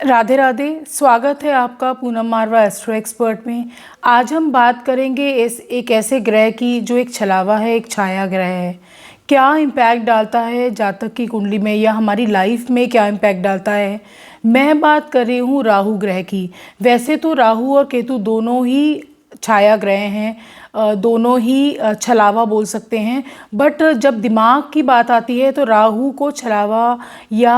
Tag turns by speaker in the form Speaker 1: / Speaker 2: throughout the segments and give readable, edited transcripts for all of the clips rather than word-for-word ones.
Speaker 1: राधे राधे। स्वागत है आपका पूनम मारवा एस्ट्रो एक्सपर्ट में। आज हम बात करेंगे एक ऐसे ग्रह की जो एक छलावा है, एक छाया ग्रह है। क्या इम्पैक्ट डालता है जातक की कुंडली में या हमारी लाइफ में क्या इम्पैक्ट डालता है। मैं बात कर रही हूँ राहु ग्रह की। वैसे तो राहु और केतु दोनों ही छाया ग्रह हैं, दोनों ही छलावा बोल सकते हैं। बट जब दिमाग की बात आती है तो राहु को छलावा या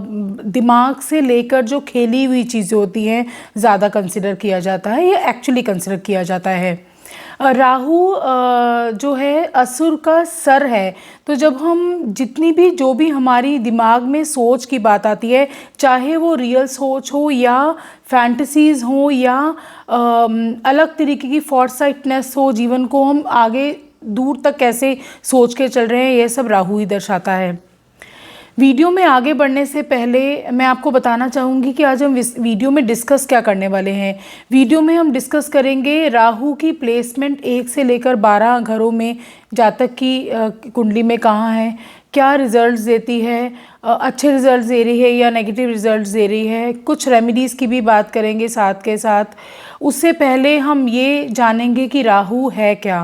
Speaker 1: दिमाग से लेकर जो खेली हुई चीज़ें होती हैं ज़्यादा कंसिडर किया जाता है या एक्चुअली कंसिडर किया जाता है। राहु जो है असुर का सर है। तो जब हम जितनी भी जो भी हमारी दिमाग में सोच की बात आती है, चाहे वो रियल सोच हो या फैंटसीज़ हो या अलग तरीके की फॉरसाइटनेस हो, जीवन को हम आगे दूर तक कैसे सोच के चल रहे हैं, यह सब राहु ही दर्शाता है। वीडियो में आगे बढ़ने से पहले मैं आपको बताना चाहूँगी कि आज हम वीडियो में डिस्कस क्या करने वाले हैं। वीडियो में हम डिस्कस करेंगे राहु की प्लेसमेंट 1 से लेकर 12 घरों में जातक की कुंडली में कहाँ है, क्या रिजल्ट्स देती है, अच्छे रिजल्ट्स दे रही है या नेगेटिव रिजल्ट्स दे रही है। कुछ रेमेडीज़ की भी बात करेंगे साथ के साथ। उससे पहले हम ये जानेंगे कि राहु है क्या।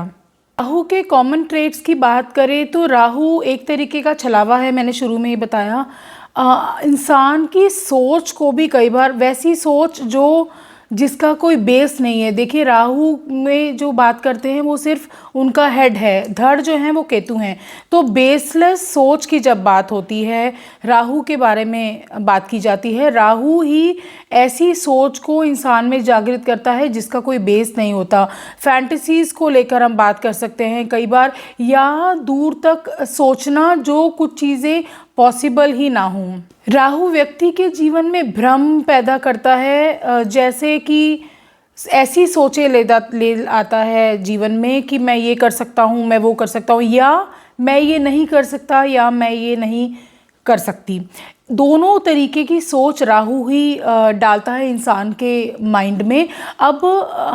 Speaker 1: राहु के कॉमन ट्रेट्स की बात करें तो राहु एक तरीके का छलावा है, मैंने शुरू में ही बताया। इंसान की सोच को भी कई बार वैसी सोच जो जिसका कोई बेस नहीं है। देखिए, राहु में जो बात करते हैं वो सिर्फ उनका हेड है, धड़ जो है वो केतु हैं। तो बेसलेस सोच की जब बात होती है, राहु के बारे में बात की जाती है। राहु ही ऐसी सोच को इंसान में जागृत करता है जिसका कोई बेस नहीं होता। फैंटेसीज़ को लेकर हम बात कर सकते हैं कई बार, या दूर तक सोचना जो कुछ चीज़ें पॉसिबल ही ना हों। राहु व्यक्ति के जीवन में भ्रम पैदा करता है, जैसे कि ऐसी सोचें ले आता है जीवन में कि मैं ये कर सकता हूँ, मैं वो कर सकता हूँ, या मैं ये नहीं कर सकता या मैं ये नहीं कर सकती। दोनों तरीके की सोच राहु ही डालता है इंसान के माइंड में। अब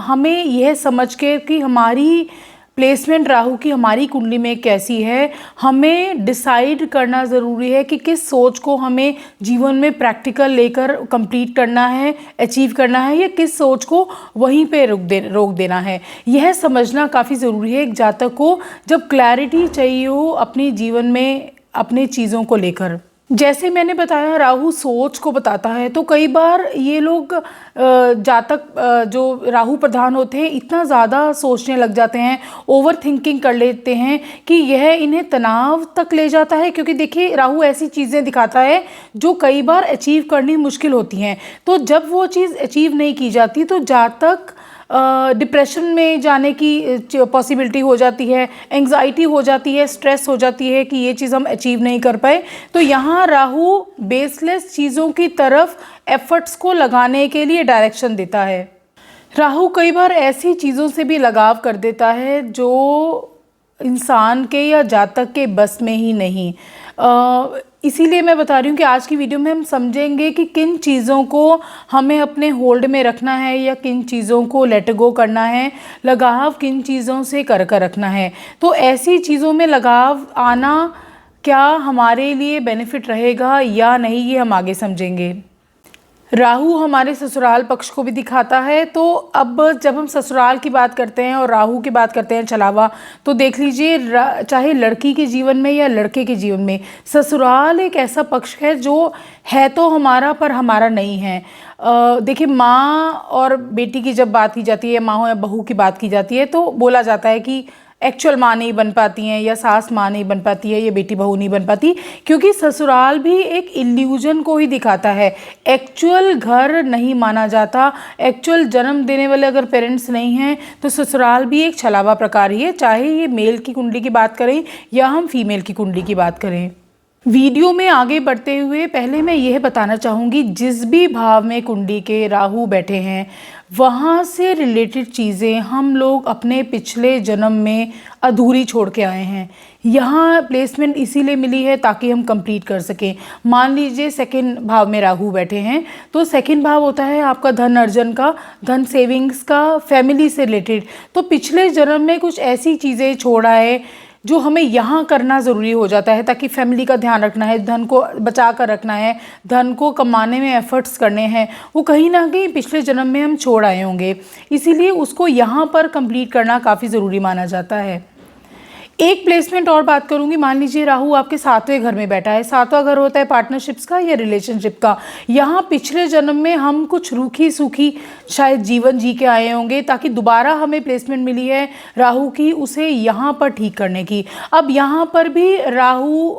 Speaker 1: हमें यह समझ के कि हमारी प्लेसमेंट राहु की हमारी कुंडली में कैसी है, हमें डिसाइड करना ज़रूरी है कि किस सोच को हमें जीवन में प्रैक्टिकल लेकर कंप्लीट करना है, अचीव करना है, या किस सोच को वहीं पे रोक देना है। यह समझना काफ़ी ज़रूरी है एक जातक को जब क्लैरिटी चाहिए हो अपने जीवन में अपने चीज़ों को लेकर। जैसे मैंने बताया, राहु सोच को बताता है। तो कई बार ये लोग जातक जो राहु प्रधान होते हैं इतना ज़्यादा सोचने लग जाते हैं, ओवर थिंकिंग कर लेते हैं कि यह इन्हें तनाव तक ले जाता है। क्योंकि देखिए, राहु ऐसी चीज़ें दिखाता है जो कई बार अचीव करनी मुश्किल होती हैं। तो जब वो चीज़ अचीव नहीं की जाती तो जातक डिप्रेशन में जाने की पॉसिबिलिटी हो जाती है, एंग्जाइटी हो जाती है, स्ट्रेस हो जाती है कि ये चीज़ हम अचीव नहीं कर पाए। तो यहाँ राहु बेसलेस चीज़ों की तरफ एफर्ट्स को लगाने के लिए डायरेक्शन देता है। राहु कई बार ऐसी चीज़ों से भी लगाव कर देता है जो इंसान के या जातक के बस में ही नहीं। इसीलिए मैं बता रही हूँ कि आज की वीडियो में हम समझेंगे कि किन चीज़ों को हमें अपने होल्ड में रखना है या किन चीज़ों को लेट गो करना है, लगाव किन चीज़ों से कर रखना है। तो ऐसी चीज़ों में लगाव आना क्या हमारे लिए बेनिफिट रहेगा या नहीं, ये हम आगे समझेंगे। राहु हमारे ससुराल पक्ष को भी दिखाता है। तो अब जब हम ससुराल की बात करते हैं और राहु की बात करते हैं छलावा, तो देख लीजिए, चाहे लड़की के जीवन में या लड़के के जीवन में, ससुराल एक ऐसा पक्ष है जो है तो हमारा पर हमारा नहीं है। देखिए, माँ और बेटी की जब बात की जाती है, माँ या बहू की बात की जाती है, तो बोला जाता है कि एक्चुअल माँ नहीं बन पाती हैं या सास माँ नहीं बन पाती है, ये बेटी बहू नहीं बन पाती, क्योंकि ससुराल भी एक इल्यूजन को ही दिखाता है। एक्चुअल घर नहीं माना जाता। एक्चुअल जन्म देने वाले अगर पेरेंट्स नहीं हैं तो ससुराल भी एक छलावा प्रकार ही है, चाहे ये मेल की कुंडली की बात करें या हम फीमेल की कुंडली की बात करें। वीडियो में आगे बढ़ते हुए पहले मैं यह बताना चाहूँगी, जिस भी भाव में कुंडली के राहु बैठे हैं वहाँ से रिलेटेड चीज़ें हम लोग अपने पिछले जन्म में अधूरी छोड़ के आए हैं। यहाँ प्लेसमेंट इसीलिए मिली है ताकि हम कंप्लीट कर सकें। मान लीजिए सेकंड भाव में राहु बैठे हैं, तो सेकंड भाव होता है आपका धन अर्जन का, धन सेविंग्स का, फैमिली से रिलेटेड। तो पिछले जन्म में कुछ ऐसी चीज़ें छोड़ा है जो हमें यहाँ करना ज़रूरी हो जाता है, ताकि फैमिली का ध्यान रखना है, धन को बचा कर रखना है, धन को कमाने में एफर्ट्स करने हैं, वो कहीं ना कहीं पिछले जन्म में हम छोड़ आए होंगे, इसीलिए उसको यहाँ पर कंप्लीट करना काफ़ी ज़रूरी माना जाता है। एक प्लेसमेंट और बात करूंगी। मान लीजिए राहु आपके 7वें घर में बैठा है। 7वां घर होता है पार्टनरशिप्स का या रिलेशनशिप का। यहाँ पिछले जन्म में हम कुछ रूखी सूखी शायद जीवन जी के आए होंगे, ताकि दोबारा हमें प्लेसमेंट मिली है राहु की, उसे यहाँ पर ठीक करने की। अब यहाँ पर भी राहु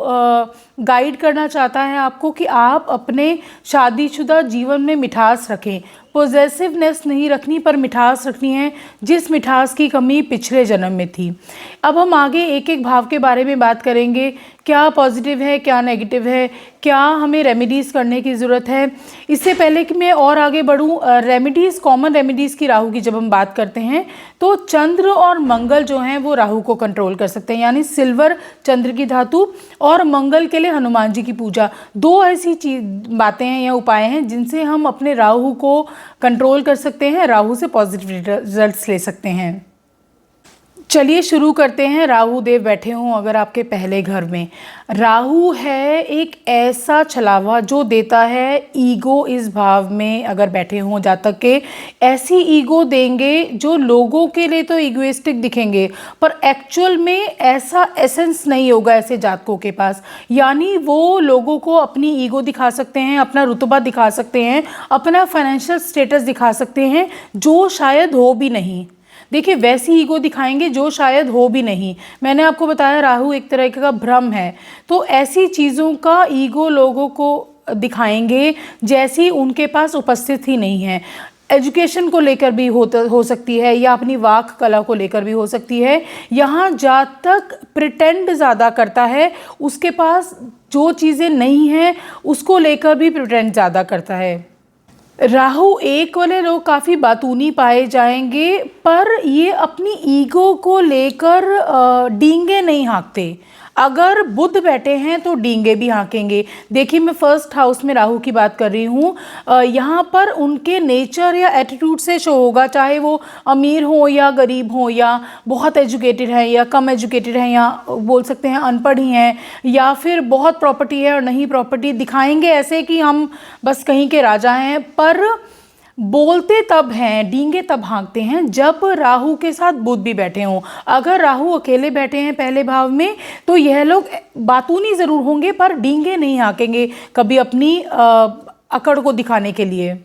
Speaker 1: गाइड करना चाहता है आपको कि आप अपने शादीशुदा जीवन में मिठास रखें। पॉजेसिवनेस नहीं रखनी, पर मिठास रखनी है, जिस मिठास की कमी पिछले जन्म में थी। अब हम आगे एक एक भाव के बारे में बात करेंगे, क्या पॉजिटिव है, क्या नेगेटिव है, क्या हमें रेमेडीज़ करने की ज़रूरत है। इससे पहले कि मैं और आगे बढ़ूँ, रेमेडीज़, कॉमन रेमेडीज़ की राहु की जब हम बात करते हैं तो चंद्र और मंगल जो हैं वो राहु को कंट्रोल कर सकते हैं, यानी सिल्वर चंद्र की धातु और मंगल के लिए हनुमान जी की पूजा। दो ऐसी बातें हैं या उपाय हैं जिनसे हम अपने राहु को कंट्रोल कर सकते हैं, राहु से पॉजिटिव रिजल्ट्स ले सकते हैं। चलिए शुरू करते हैं। राहु देव बैठे हों अगर आपके पहले घर में, राहु है एक ऐसा छलावा जो देता है ईगो। इस भाव में अगर बैठे हों जातक के, ऐसी ईगो देंगे जो लोगों के लिए तो ईगोइस्टिक दिखेंगे, पर एक्चुअल में ऐसा एसेंस नहीं होगा ऐसे जातकों के पास। यानी वो लोगों को अपनी ईगो दिखा सकते हैं, अपना रुतबा दिखा सकते हैं, अपना फाइनेंशियल स्टेटस दिखा सकते हैं, जो शायद हो भी नहीं। देखिए, वैसी ईगो दिखाएंगे जो शायद हो भी नहीं। मैंने आपको बताया राहु एक तरह का भ्रम है, तो ऐसी चीज़ों का ईगो लोगों को दिखाएंगे जैसी उनके पास उपस्थित ही नहीं है। एजुकेशन को लेकर भी हो सकती है, या अपनी वाक कला को लेकर भी हो सकती है। यहाँ जातक प्रिटेंड ज़्यादा करता है, उसके पास जो चीज़ें नहीं हैं उसको लेकर भी प्रिटेंड ज़्यादा करता है। राहु एक वाले लोग काफ़ी बातूनी पाए जाएंगे, पर ये अपनी ईगो को लेकर डींगे नहीं हाँकते। अगर बुध बैठे हैं तो डींगे भी हाँकेंगे। देखिए, मैं फर्स्ट हाउस में राहु की बात कर रही हूँ। यहाँ पर उनके नेचर या एटीट्यूड से शो होगा, चाहे वो अमीर हो या गरीब हो, या बहुत एजुकेटेड है या कम एजुकेटेड है, या बोल सकते हैं अनपढ़ ही हैं, या फिर बहुत प्रॉपर्टी है और नहीं प्रॉपर्टी। दिखाएंगे ऐसे कि हम बस कहीं के राजा हैं, पर बोलते तब हैं, डींगे तब हाँकते हैं जब राहु के साथ बुध भी बैठे हों। अगर राहु अकेले बैठे हैं पहले भाव में तो यह लोग बातूनी ज़रूर होंगे, पर डींगे नहीं हाँकेंगे कभी अपनी अकड़ को दिखाने के लिए।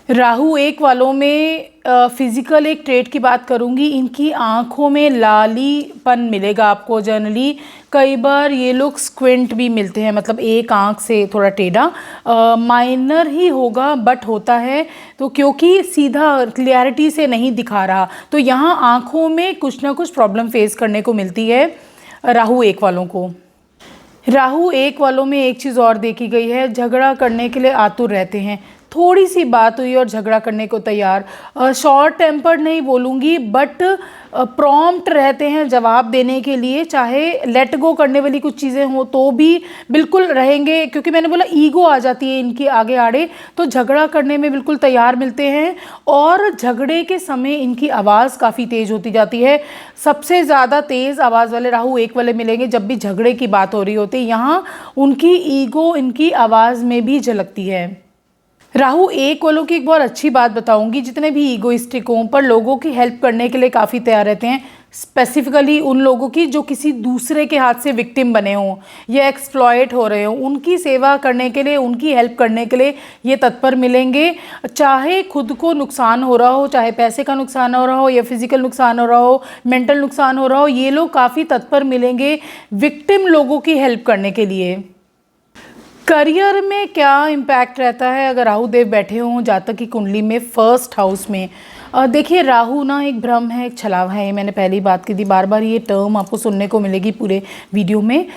Speaker 1: राहु एक वालों में फिज़िकल एक ट्रेट की बात करूंगी, इनकी आँखों में लालीपन मिलेगा आपको। जनरली कई बार ये लोग स्क्विंट भी मिलते हैं, मतलब एक आँख से थोड़ा टेढ़ा, माइनर ही होगा बट होता है, तो क्योंकि सीधा क्लियरिटी से नहीं दिखा रहा, तो यहाँ आँखों में कुछ ना कुछ प्रॉब्लम फेस करने को मिलती है राहु एक वालों को। राहु एक वालों में एक चीज़ और देखी गई है, झगड़ा करने के लिए आतुर रहते हैं। थोड़ी सी बात हुई और झगड़ा करने को तैयार। शॉर्ट टेम्पर्ड नहीं बोलूँगी, बट प्रॉम्प्ट रहते हैं जवाब देने के लिए, चाहे लेट गो करने वाली कुछ चीज़ें हों तो भी बिल्कुल रहेंगे, क्योंकि मैंने बोला ईगो आ जाती है इनकी आगे आड़े, तो झगड़ा करने में बिल्कुल तैयार मिलते हैं। और झगड़े के समय इनकी आवाज़ काफ़ी तेज़ होती जाती है। सबसे ज़्यादा तेज़ आवाज़ वाले राहु एक वाले मिलेंगे जब भी झगड़े की बात हो रही होती है। यहाँ उनकी ईगो इनकी आवाज़ में भी झलकती है। राहु एक वालों की एक बहुत अच्छी बात बताऊंगी, जितने भी ईगोइस्टिक हों पर लोगों की हेल्प करने के लिए काफ़ी तैयार रहते हैं। स्पेसिफिकली उन लोगों की जो किसी दूसरे के हाथ से विक्टिम बने हों या एक्सप्लॉयट हो रहे हों, उनकी सेवा करने के लिए, उनकी हेल्प करने के लिए ये तत्पर मिलेंगे। चाहे खुद को नुकसान हो रहा हो, चाहे पैसे का नुकसान हो रहा हो, या फिजिकल नुकसान हो रहा हो, मेंटल नुकसान हो रहा हो, ये लोग काफ़ी तत्पर मिलेंगे विक्टिम लोगों की हेल्प करने के लिए। करियर में क्या इम्पैक्ट रहता है अगर राहु देव बैठे हों जातक की कुंडली में फर्स्ट हाउस में? देखिए, राहु ना एक भ्रम है, एक छलावा है। मैंने पहली बात की थी, बार बार ये टर्म आपको सुनने को मिलेगी पूरे वीडियो में।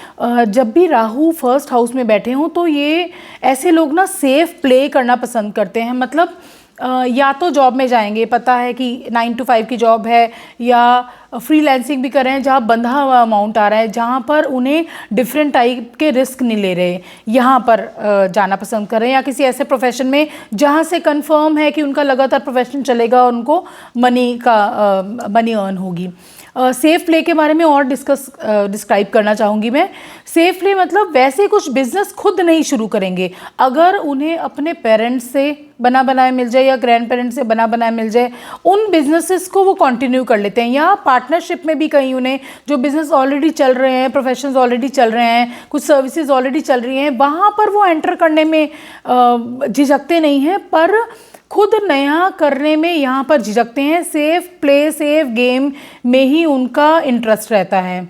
Speaker 1: जब भी राहु फर्स्ट हाउस में बैठे हों तो ये ऐसे लोग ना सेफ प्ले करना पसंद करते हैं। मतलब या तो जॉब में जाएंगे, पता है कि 9 to 5 की जॉब है, या फ्रीलांसिंग भी कर रहे हैं जहाँ बंधा हुआ अमाउंट आ रहा है, जहाँ पर उन्हें डिफरेंट टाइप के रिस्क नहीं ले रहे, यहाँ पर जाना पसंद कर रहे हैं, या किसी ऐसे प्रोफेशन में जहाँ से कंफर्म है कि उनका लगातार प्रोफेशन चलेगा और उनको मनी अर्न होगी। सेफ प्ले के बारे में और डिस्क्राइब करना चाहूँगी मैं। सेफ प्ले मतलब वैसे कुछ बिजनेस खुद नहीं शुरू करेंगे, अगर उन्हें अपने पेरेंट्स से बना बनाया मिल जाए या ग्रैंड पेरेंट्स से बना बनाया मिल जाए, उन बिजनेसेस को वो कंटिन्यू कर लेते हैं, या पार्टनरशिप में भी कहीं उन्हें जो बिजनेस ऑलरेडी चल रहे हैं, प्रोफेशंस ऑलरेडी चल रहे हैं, कुछ सर्विसेज ऑलरेडी चल रही हैं, वहाँ पर वो एंटर करने में झिझकते नहीं हैं, पर खुद नया करने में यहाँ पर झिझकते हैं। सेफ प्ले, सेफ गेम में ही उनका इंटरेस्ट रहता है।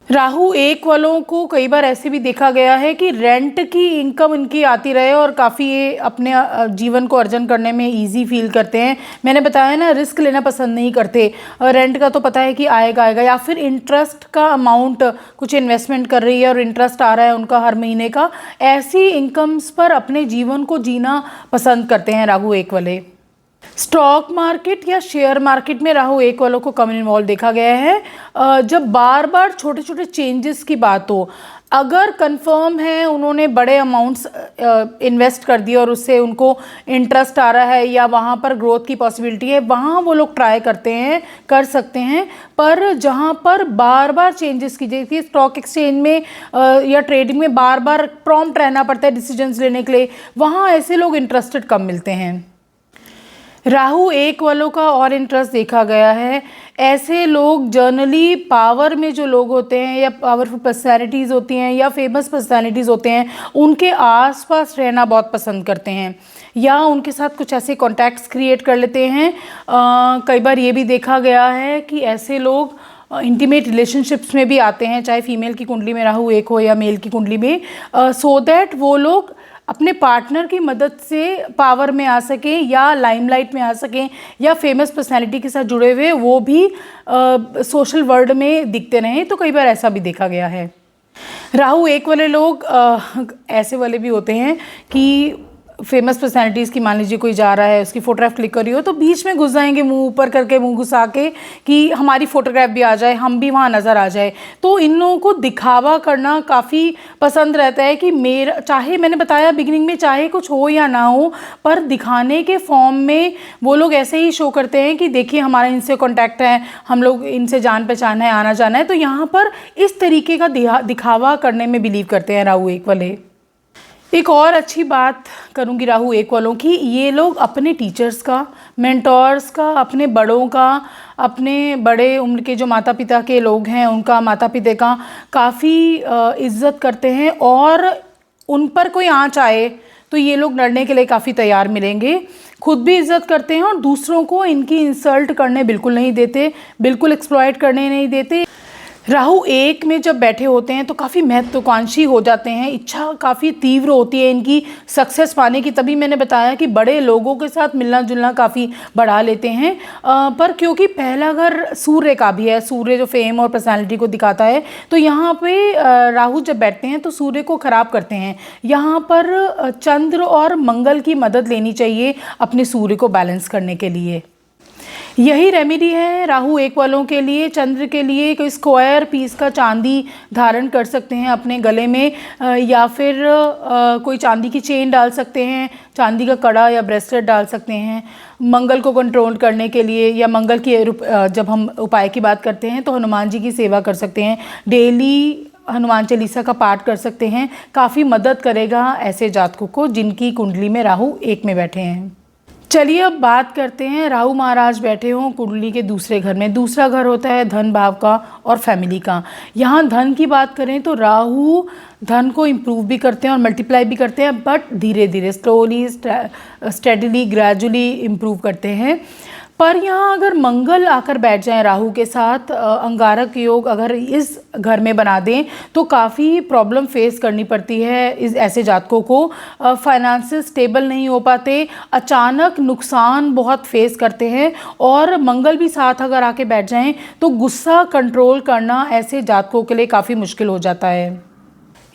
Speaker 1: राहु 1 वालों को कई बार ऐसे भी देखा गया है कि रेंट की इनकम इनकी आती रहे और काफ़ी ये अपने जीवन को अर्जन करने में इजी फील करते हैं। मैंने बताया ना, रिस्क लेना पसंद नहीं करते, रेंट का तो पता है कि आएगा, या फिर इंटरेस्ट का अमाउंट, कुछ इन्वेस्टमेंट कर रही है और इंटरेस्ट आ रहा है उनका हर महीने का, ऐसी इनकम्स पर अपने जीवन को जीना पसंद करते हैं राहु 1 वाले। स्टॉक मार्केट या शेयर मार्केट में राहु 1 वालों को कम इन्वॉल्व देखा गया है। जब बार बार छोटे छोटे चेंजेस की बात हो, अगर कंफर्म है उन्होंने बड़े अमाउंट्स इन्वेस्ट कर दिए और उससे उनको इंटरेस्ट आ रहा है या वहाँ पर ग्रोथ की पॉसिबिलिटी है, वहाँ वो लोग ट्राई कर सकते हैं। पर जहाँ पर बार बार चेंजेस की जाती, स्टॉक एक्सचेंज में या ट्रेडिंग में बार बार प्रॉम्प्ट रहना पड़ता है डिसीजंस लेने के लिए, वहाँ ऐसे लोग इंटरेस्टेड कम मिलते हैं। राहु 1 वालों का और इंटरेस्ट देखा गया है, ऐसे लोग जनरली पावर में जो लोग होते हैं या पावरफुल पर्सनैलिटीज़ होती हैं या फेमस पर्सनैलिटीज़ होते हैं, उनके आसपास रहना बहुत पसंद करते हैं या उनके साथ कुछ ऐसे कॉन्टैक्ट्स क्रिएट कर लेते हैं। कई बार ये भी देखा गया है कि ऐसे लोग इंटीमेट रिलेशनशिप्स में भी आते हैं, चाहे फीमेल की कुंडली में राहु 1 हो या मेल की कुंडली में, सो दैट वो लोग अपने पार्टनर की मदद से पावर में आ सकें या लाइमलाइट में आ सकें या फेमस पर्सनैलिटी के साथ जुड़े हुए वो भी सोशल वर्ल्ड में दिखते रहें। तो कई बार ऐसा भी देखा गया है। राहु 1 वाले लोग ऐसे वाले भी होते हैं कि फेमस पर्सनैलिटीज़ की, मान लीजिए कोई जा रहा है, उसकी फ़ोटोग्राफ क्लिक करी हो तो बीच में घुस जाएंगे, मुंह ऊपर करके, मुंह घुसा के, कि हमारी फ़ोटोग्राफ भी आ जाए, हम भी वहाँ नज़र आ जाए। तो इन लोगों को दिखावा करना काफ़ी पसंद रहता है कि मेरा, चाहे मैंने बताया बिगिनिंग में, चाहे कुछ हो या ना हो, पर दिखाने के फॉर्म में वो लोग ऐसे ही शो करते हैं कि देखिए हमारा इनसे कॉन्टैक्ट है, हम लोग इनसे जान पहचान है, आना जाना है। तो यहाँ पर इस तरीके का दिखावा करने में बिलीव करते हैं राहु 1 वाले। एक और अच्छी बात करूंगी राहु 1 वालों की, ये लोग अपने टीचर्स का, मेंटोर्स का, अपने बड़ों का, अपने बड़े उम्र के जो माता पिता के लोग हैं उनका, माता पिता का काफ़ी इज्जत करते हैं और उन पर कोई आँच आए तो ये लोग लड़ने के लिए काफ़ी तैयार मिलेंगे। खुद भी इज्जत करते हैं और दूसरों को इनकी इंसल्ट करने बिल्कुल नहीं देते, बिल्कुल एक्सप्लॉइट करने नहीं देते। राहु 1 में जब बैठे होते हैं तो काफ़ी महत्वाकांक्षी हो जाते हैं, इच्छा काफ़ी तीव्र होती है इनकी सक्सेस पाने की। तभी मैंने बताया कि बड़े लोगों के साथ मिलना जुलना काफ़ी बढ़ा लेते हैं। पर क्योंकि पहला घर सूर्य का भी है, सूर्य जो फेम और पर्सनालिटी को दिखाता है, तो यहाँ पे राहु जब बैठते हैं तो सूर्य को ख़राब करते हैं। यहाँ पर चंद्र और मंगल की मदद लेनी चाहिए अपने सूर्य को बैलेंस करने के लिए। यही रेमेडी है राहु 1 वालों के लिए। चंद्र के लिए कोई स्क्वायर पीस का चांदी धारण कर सकते हैं अपने गले में, या फिर कोई चांदी की चेन डाल सकते हैं, चांदी का कड़ा या ब्रेसलेट डाल सकते हैं। मंगल को कंट्रोल करने के लिए या मंगल की जब हम उपाय की बात करते हैं तो हनुमान जी की सेवा कर सकते हैं, डेली हनुमान चालीसा का पाठ कर सकते हैं, काफ़ी मदद करेगा ऐसे जातकों को जिनकी कुंडली में राहु 1 में बैठे हैं। चलिए अब बात करते हैं, राहु महाराज बैठे हों कुंडली के दूसरे घर में। दूसरा घर होता है धन भाव का और फैमिली का। यहाँ धन की बात करें तो राहु धन को इम्प्रूव भी करते हैं और मल्टीप्लाई भी करते हैं, बट धीरे धीरे, स्लोली, स्टेडीली, ग्रेजुअली इम्प्रूव करते हैं। पर यहाँ अगर मंगल आकर बैठ जाएं राहु के साथ, अंगारक योग अगर इस घर में बना दें तो काफ़ी प्रॉब्लम फेस करनी पड़ती है इस ऐसे जातकों को। फाइनेंसेस स्टेबल नहीं हो पाते, अचानक नुकसान बहुत फेस करते हैं, और मंगल भी साथ अगर आके बैठ जाएं तो गुस्सा कंट्रोल करना ऐसे जातकों के लिए काफ़ी मुश्किल हो जाता है।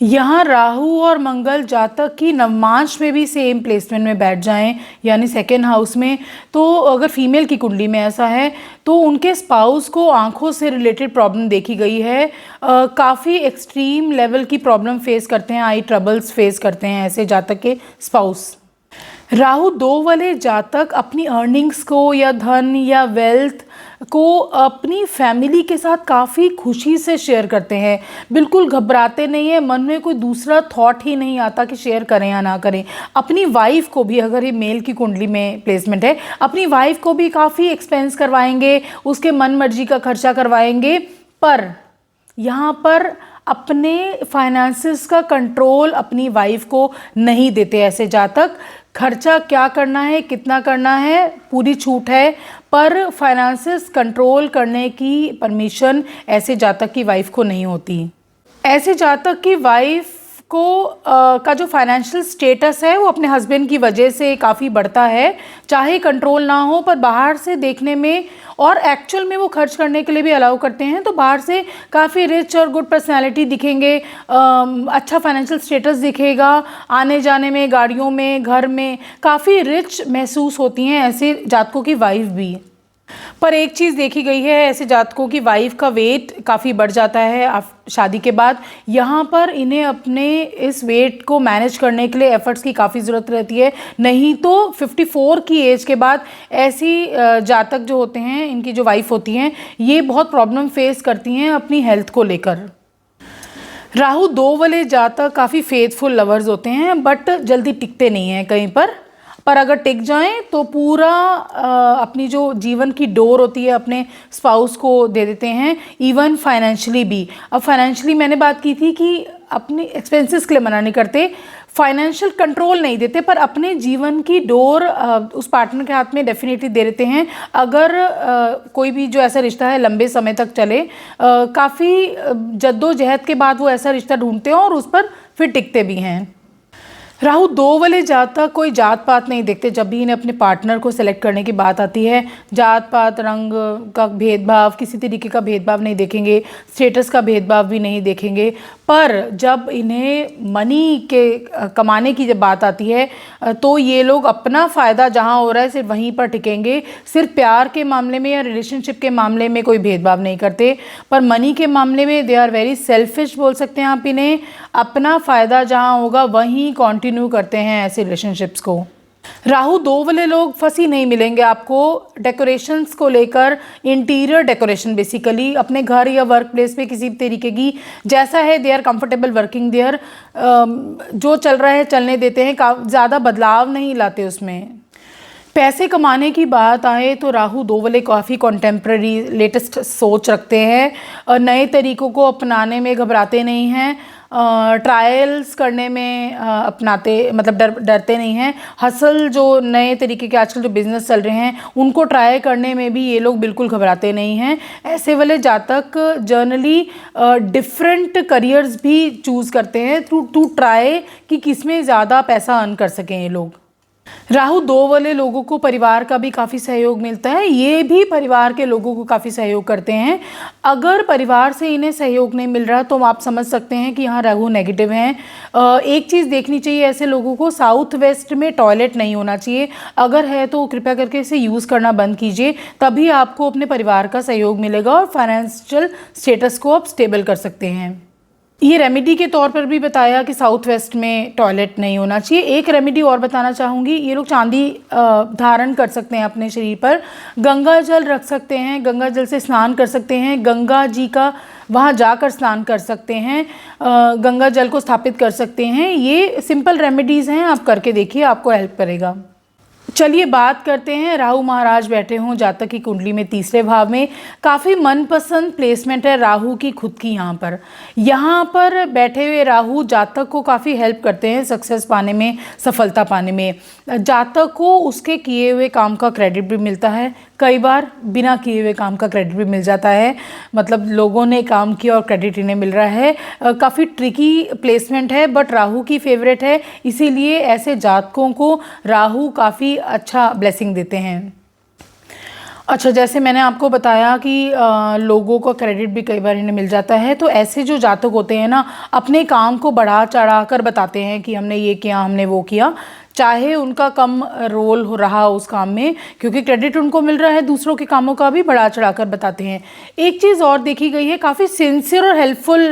Speaker 1: यहाँ राहु और मंगल जातक की नवमांश में भी सेम प्लेसमेंट में बैठ जाएं, यानी सेकेंड हाउस में, तो अगर फीमेल की कुंडली में ऐसा है तो उनके स्पाउस को आंखों से रिलेटेड प्रॉब्लम देखी गई है। काफ़ी एक्सट्रीम लेवल की प्रॉब्लम फेस करते हैं, आई ट्रबल्स फेस करते हैं ऐसे जातक के स्पाउस। राहु 2 वाले जातक अपनी अर्निंग्स को या धन या वेल्थ को अपनी फैमिली के साथ काफ़ी खुशी से शेयर करते हैं, बिल्कुल घबराते नहीं है, मन में कोई दूसरा थॉट ही नहीं आता कि शेयर करें या ना करें। अपनी वाइफ को भी, अगर ये मेल की कुंडली में प्लेसमेंट है, अपनी वाइफ को भी काफ़ी एक्सपेंस करवाएंगे, उसके मन मर्जी का खर्चा करवाएंगे, पर यहाँ पर अपने फाइनेंसेस का कंट्रोल अपनी वाइफ को नहीं देते ऐसे जातक। खर्चा क्या करना है, कितना करना है, पूरी छूट है, पर फाइनेंसेस कंट्रोल करने की परमिशन ऐसे जातक की वाइफ को नहीं होती। ऐसे जातक की वाइफ को का जो फाइनेंशियल स्टेटस है वो अपने हस्बैंड की वजह से काफ़ी बढ़ता है, चाहे कंट्रोल ना हो, पर बाहर से देखने में और एक्चुअल में वो खर्च करने के लिए भी अलाउ करते हैं, तो बाहर से काफ़ी रिच और गुड पर्सनालिटी दिखेंगे, अच्छा फाइनेंशियल स्टेटस दिखेगा, आने जाने में, गाड़ियों में, घर में काफ़ी रिच महसूस होती हैं ऐसे जातकों की वाइफ भी। पर एक चीज़ देखी गई है, ऐसे जातकों की वाइफ का वेट काफ़ी बढ़ जाता है शादी के बाद। यहाँ पर इन्हें अपने इस वेट को मैनेज करने के लिए एफर्ट्स की काफ़ी ज़रूरत रहती है, नहीं तो 54 की एज के बाद ऐसी जातक जो होते हैं, इनकी जो वाइफ होती हैं, ये बहुत प्रॉब्लम फेस करती हैं अपनी हेल्थ को लेकर। राहु 2 वाले जातक काफ़ी फेथफुल लवर्स होते हैं, बट जल्दी टिकते नहीं हैं कहीं पर अगर टिक जाएं तो पूरा अपनी जो जीवन की डोर होती है अपने स्पाउस को दे देते हैं, इवन फाइनेंशियली भी। अब फाइनेंशियली मैंने बात की थी कि अपने एक्सपेंसेस के लिए मना नहीं करते, फाइनेंशियल कंट्रोल नहीं देते, पर अपने जीवन की डोर उस पार्टनर के हाथ में डेफिनेटली दे देते हैं। अगर कोई भी जो ऐसा रिश्ता है लंबे समय तक चले, काफ़ी जद्दोजहद के बाद वो ऐसा रिश्ता ढूंढते हैं और उस पर फिर टिकते भी हैं। राहु 2 वाले जातक कोई जात पात नहीं देखते जब भी इन्हें अपने पार्टनर को सेलेक्ट करने की बात आती है। जात पात, रंग का भेदभाव, किसी तरीके का भेदभाव नहीं देखेंगे, स्टेटस का भेदभाव भी नहीं देखेंगे। पर जब इन्हें मनी के कमाने की जब बात आती है तो ये लोग अपना फ़ायदा जहाँ हो रहा है सिर्फ वहीं पर टिकेंगे। सिर्फ प्यार के मामले में या रिलेशनशिप के मामले में कोई भेदभाव नहीं करते, पर मनी के मामले में दे आर वेरी सेल्फिश बोल सकते हैं आप इन्हें। अपना फ़ायदा जहाँ होगा वहीं कंटिन्यू करते हैं ऐसे रिलेशनशिप्स को। राहु 2 वाले लोग फंसी नहीं मिलेंगे आपको डेकोरेशंस को लेकर, इंटीरियर डेकोरेशन बेसिकली अपने घर या वर्क प्लेस पे किसी भी तरीके की, जैसा है they are comfortable working there, जो चल रहा है चलने देते हैं, ज़्यादा बदलाव नहीं लाते उसमें। पैसे कमाने की बात आए तो राहु 2 वाले काफ़ी कॉन्टेम्प्ररी लेटेस्ट सोच रखते हैं, नए तरीक़ों को अपनाने में घबराते नहीं हैं, ट्रायल्स करने में अपनाते मतलब डरते नहीं हैं। हसल जो नए तरीके के आजकल जो बिज़नेस चल रहे हैं उनको ट्राई करने में भी ये लोग बिल्कुल घबराते नहीं हैं। ऐसे वाले जातक जर्नली डिफरेंट करियर्स भी चूज़ करते हैं टू ट्राई कि किसमें ज़्यादा पैसा अर्न कर सकें ये लोग। राहु 2 वाले लोगों को परिवार का भी काफ़ी सहयोग मिलता है, ये भी परिवार के लोगों को काफ़ी सहयोग करते हैं। अगर परिवार से इन्हें सहयोग नहीं मिल रहा तो आप समझ सकते हैं कि यहाँ राहु नेगेटिव हैं। एक चीज़ देखनी चाहिए ऐसे लोगों को, साउथ वेस्ट में टॉयलेट नहीं होना चाहिए, अगर है तो कृपया करके इसे यूज़ करना बंद कीजिए, तभी आपको अपने परिवार का सहयोग मिलेगा और फाइनेंशियल स्टेटस को आप स्टेबल कर सकते हैं। ये रेमेडी के तौर पर भी बताया कि साउथ वेस्ट में टॉयलेट नहीं होना चाहिए। एक रेमेडी और बताना चाहूँगी, ये लोग चांदी धारण कर सकते हैं अपने शरीर पर, गंगा जल रख सकते हैं, गंगा जल से स्नान कर सकते हैं, गंगा जी का वहाँ जाकर स्नान कर सकते हैं, गंगा जल को स्थापित कर सकते हैं। ये सिंपल रेमेडीज़ हैं, आप करके देखिए, आपको हेल्प करेगा। चलिए बात करते हैं, राहु महाराज बैठे हों जातक की कुंडली में 3रे भाव में, काफ़ी मनपसंद प्लेसमेंट है राहु की खुद की। यहाँ पर बैठे हुए राहु जातक को काफ़ी हेल्प करते हैं सक्सेस पाने में, सफलता पाने में। जातक को उसके किए हुए काम का क्रेडिट भी मिलता है, कई बार बिना किए हुए काम का क्रेडिट भी मिल जाता है, मतलब लोगों ने काम किया और क्रेडिट इन्हें मिल रहा है। काफ़ी ट्रिकी प्लेसमेंट है, बट राहु की फेवरेट है, इसीलिए ऐसे जातकों को राहु काफ़ी अच्छा ब्लेसिंग देते हैं। अच्छा, जैसे मैंने आपको बताया कि लोगों का क्रेडिट भी कई बार इन्हें मिल जाता है, तो ऐसे जो जातक होते हैं ना, अपने काम को बढ़ा चढ़ा कर बताते हैं कि हमने ये किया, हमने वो किया, चाहे उनका कम रोल हो रहा उस काम में, क्योंकि क्रेडिट उनको मिल रहा है, दूसरों के कामों का भी बढ़ा चढ़ा कर बताते हैं। एक चीज़ और देखी गई है, काफ़ी सिंसियर और हेल्पफुल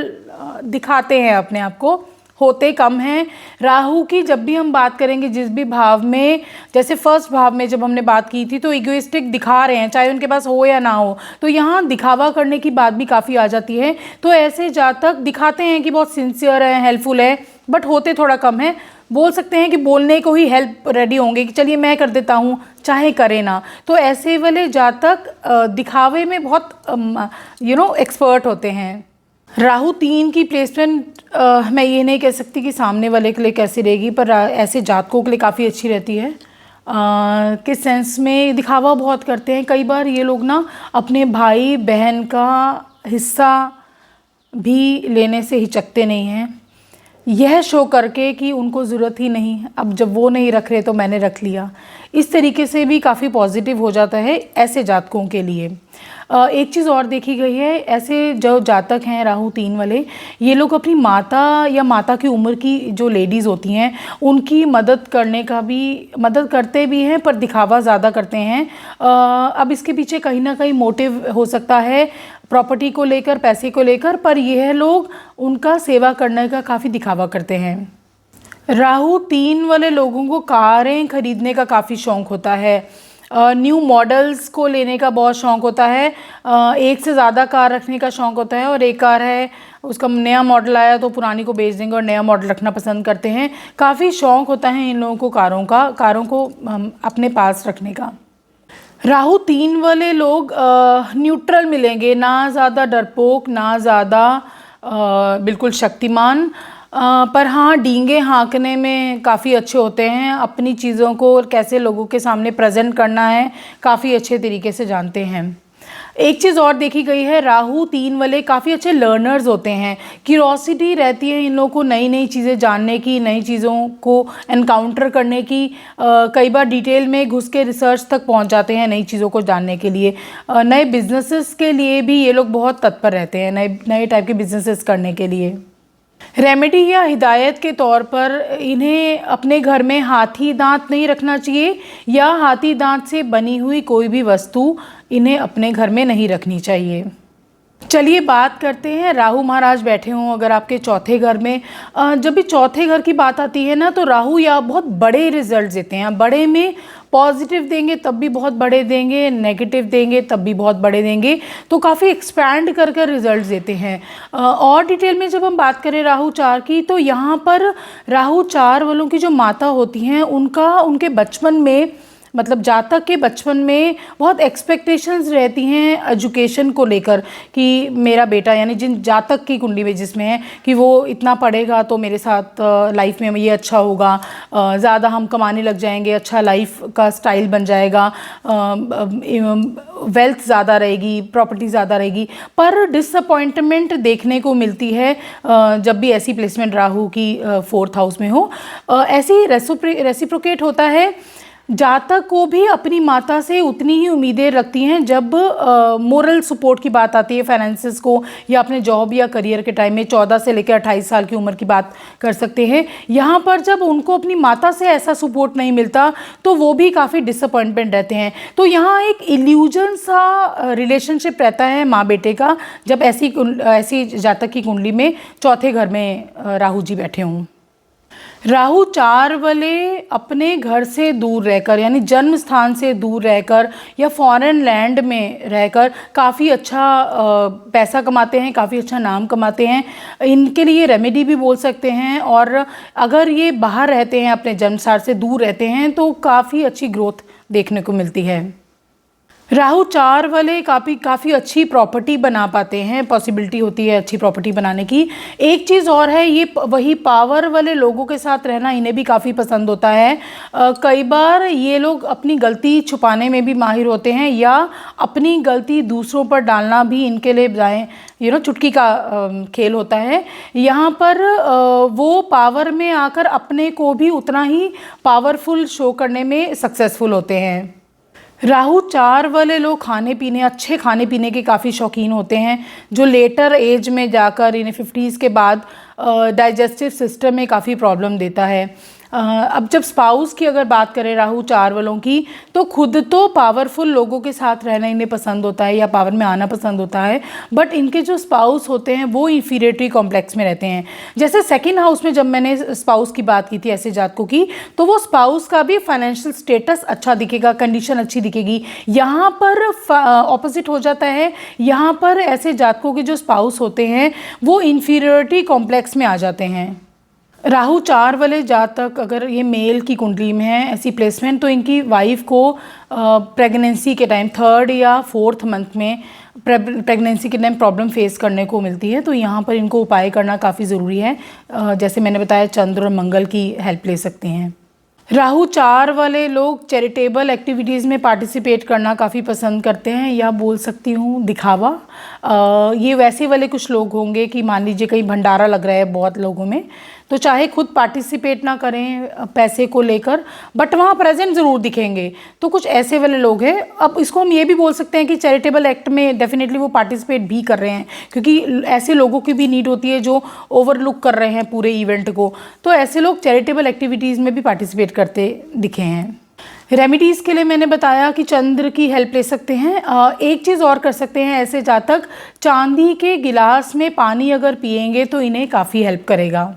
Speaker 1: दिखाते हैं अपने आप को, होते कम हैं। राहु की जब भी हम बात करेंगे जिस भी भाव में, जैसे फर्स्ट भाव में जब हमने बात की थी, तो इगोइस्टिक दिखा रहे हैं, चाहे उनके पास हो या ना हो, तो यहाँ दिखावा करने की बात भी काफ़ी आ जाती है। तो ऐसे जातक दिखाते हैं कि बहुत सिंसियर है, हेल्पफुल है, बट होते थोड़ा कम है। बोल सकते हैं कि बोलने को ही हेल्प रेडी होंगे कि चलिए मैं कर देता हूँ, चाहे करे ना। तो ऐसे वाले जातक दिखावे में बहुत एक्सपर्ट होते हैं। राहु 3 की प्लेसमेंट मैं ये नहीं कह सकती कि सामने वाले के लिए कैसी रहेगी, पर ऐसे जातकों के लिए काफ़ी अच्छी रहती है। किस सेंस में? दिखावा बहुत करते हैं कई बार ये लोग ना, अपने भाई बहन का हिस्सा भी लेने से हिचकते नहीं हैं, यह शो करके कि उनको ज़रूरत ही नहीं, अब जब वो नहीं रख रहे तो मैंने रख लिया। इस तरीके से भी काफ़ी पॉजिटिव हो जाता है ऐसे जातकों के लिए। एक चीज़ और देखी गई है, ऐसे जो जातक हैं राहु 3 वाले, ये लोग अपनी माता या माता की उम्र की जो लेडीज़ होती हैं उनकी मदद करने का भी, मदद करते भी हैं पर दिखावा ज़्यादा करते हैं। अब इसके पीछे कहीं ना कहीं मोटिव हो सकता है प्रॉपर्टी को लेकर, पैसे को लेकर, पर यह लोग उनका सेवा करने का काफ़ी दिखावा करते हैं। राहु 3 वाले लोगों को कारें खरीदने का काफ़ी शौक़ होता है, न्यू मॉडल्स को लेने का बहुत शौक़ होता है, एक से ज़्यादा कार रखने का शौक़ होता है, और एक कार है उसका नया मॉडल आया तो पुरानी को बेच देंगे और नया मॉडल रखना पसंद करते हैं। काफ़ी शौक़ होता है इन लोगों को कारों को अपने पास रखने का। राहु 3 वाले लोग न्यूट्रल मिलेंगे, ना ज़्यादा डरपोक, ना ज़्यादा बिल्कुल शक्तिमान, पर हाँ डींगे हाँकने में काफ़ी अच्छे होते हैं, अपनी चीज़ों को कैसे लोगों के सामने प्रेजेंट करना है काफ़ी अच्छे तरीके से जानते हैं। एक चीज़ और देखी गई है, राहु 3 वाले काफ़ी अच्छे लर्नर्स होते हैं, क्यूरोसिटी रहती है इन लोगों को नई नई चीज़ें जानने की, नई चीज़ों को एनकाउंटर करने की, कई बार डिटेल में घुस के रिसर्च तक पहुंच जाते हैं नई चीज़ों को जानने के लिए। नए बिजनेसेस के लिए भी ये लोग बहुत तत्पर रहते हैं, नए नए टाइप के बिजनेसेस करने के लिए। रेमेडी या हिदायत के तौर पर इन्हें अपने घर में हाथी दांत नहीं रखना चाहिए, या हाथी दांत से बनी हुई कोई भी वस्तु इन्हें अपने घर में नहीं रखनी चाहिए। चलिए बात करते हैं, राहु महाराज बैठे हों अगर आपके चौथे घर में, जब भी चौथे घर की बात आती है ना, तो राहु या बहुत बड़े रिजल्ट देते हैं। बड़े में पॉजिटिव देंगे तब भी बहुत बड़े देंगे, नेगेटिव देंगे तब भी बहुत बड़े देंगे, तो काफ़ी एक्सपैंड कर कर रिजल्ट देते हैं। और डिटेल में जब हम बात करें राहु 4 की, तो यहाँ पर राहु 4 वालों की जो माता होती हैं उनके बचपन में, मतलब जातक के बचपन में बहुत एक्सपेक्टेशंस रहती हैं एजुकेशन को लेकर, कि मेरा बेटा, यानी जिन जातक की कुंडली में जिसमें है कि वो इतना पढ़ेगा तो मेरे साथ लाइफ में ये अच्छा होगा, ज़्यादा हम कमाने लग जाएंगे, अच्छा लाइफ का स्टाइल बन जाएगा, वेल्थ ज़्यादा रहेगी, प्रॉपर्टी ज़्यादा रहेगी। पर डिसअपॉइंटमेंट देखने को मिलती है जब भी ऐसी प्लेसमेंट राहु की 4th हाउस में हो। ऐसी रेसिप्रोकेट होता है, जातक को भी अपनी माता से उतनी ही उम्मीदें रखती हैं जब मोरल सपोर्ट की बात आती है, फाइनेंसेस को, या अपने जॉब या करियर के टाइम में 14 से लेकर 28 साल की उम्र की बात कर सकते हैं। यहाँ पर जब उनको अपनी माता से ऐसा सपोर्ट नहीं मिलता तो वो भी काफ़ी डिसअपॉइंटमेंट रहते हैं। तो यहाँ एक इल्यूजन सा रिलेशनशिप रहता है माँ बेटे का, जब ऐसी जातक की कुंडली में चौथे घर में राहु जी बैठे हों। राहु 4 वाले अपने घर से दूर रहकर, यानी जन्म स्थान से दूर रहकर या फॉरेन लैंड में रहकर काफ़ी अच्छा पैसा कमाते हैं, काफ़ी अच्छा नाम कमाते हैं। इनके लिए रेमेडी भी बोल सकते हैं, और अगर ये बाहर रहते हैं, अपने जन्म स्थान से दूर रहते हैं, तो काफ़ी अच्छी ग्रोथ देखने को मिलती है। राहु 4 वाले काफ़ी अच्छी प्रॉपर्टी बना पाते हैं, पॉसिबिलिटी होती है अच्छी प्रॉपर्टी बनाने की। एक चीज़ और है, ये वही पावर वाले लोगों के साथ रहना इन्हें भी काफ़ी पसंद होता है। कई बार ये लोग अपनी गलती छुपाने में भी माहिर होते हैं, या अपनी गलती दूसरों पर डालना भी इनके लिए चुटकी का खेल होता है। यहाँ पर वो पावर में आकर अपने को भी उतना ही पावरफुल शो करने में सक्सेसफुल होते हैं। राहु 4 वाले लोग खाने पीने, अच्छे खाने पीने के काफ़ी शौकीन होते हैं, जो लेटर एज में जाकर इन्हें 50s के बाद डाइजेस्टिव सिस्टम में काफ़ी प्रॉब्लम देता है। अब जब स्पाउस की अगर बात करें राहु 4 वालों की, तो खुद तो पावरफुल लोगों के साथ रहना इन्हें पसंद होता है या पावर में आना पसंद होता है, बट इनके जो स्पाउस होते हैं वो इन्फीरियरिटी कॉम्प्लेक्स में रहते हैं। जैसे सेकंड हाउस में जब मैंने स्पाउस की बात की थी ऐसे जातकों की, तो वो स्पाउस का भी फाइनेंशियल स्टेटस अच्छा दिखेगा, कंडीशन अच्छी दिखेगी। यहाँ पर ऑपोजिट हो जाता है, यहाँ पर ऐसे जातकों के जो स्पाउस होते हैं वो इन्फीरियरिटी कॉम्प्लेक्स में आ जाते हैं। राहु 4 वाले जातक अगर ये मेल की कुंडली में है ऐसी प्लेसमेंट, तो इनकी वाइफ को प्रेगनेंसी के टाइम 3rd या 4th मंथ में प्रेगनेंसी के टाइम प्रॉब्लम फेस करने को मिलती है। तो यहाँ पर इनको उपाय करना काफ़ी ज़रूरी है। जैसे मैंने बताया, चंद्र और मंगल की हेल्प ले सकते हैं। राहु 4 वाले लोग चैरिटेबल एक्टिविटीज़ में पार्टिसिपेट करना काफ़ी पसंद करते हैं, या बोल सकती हूँ दिखावा। ये वैसे वाले कुछ लोग होंगे कि मान लीजिए कहीं भंडारा लग रहा है बहुत लोगों में, तो चाहे खुद पार्टिसिपेट ना करें पैसे को लेकर, बट वहाँ प्रेजेंट ज़रूर दिखेंगे। तो कुछ ऐसे वाले लोग हैं। अब इसको हम ये भी बोल सकते हैं कि चैरिटेबल एक्ट में डेफिनेटली वो पार्टिसिपेट भी कर रहे हैं, क्योंकि ऐसे लोगों की भी नीड होती है जो ओवरलुक कर रहे हैं पूरे इवेंट को। तो ऐसे लोग चैरिटेबल एक्टिविटीज़ में भी पार्टिसिपेट करते दिखे हैं। रेमिडीज़ के लिए मैंने बताया कि चंद्र की हेल्प ले सकते हैं। एक चीज़ और कर सकते हैं ऐसे जातक, चांदी के गिलास में पानी अगर पिएंगे तो इन्हें काफ़ी हेल्प करेगा।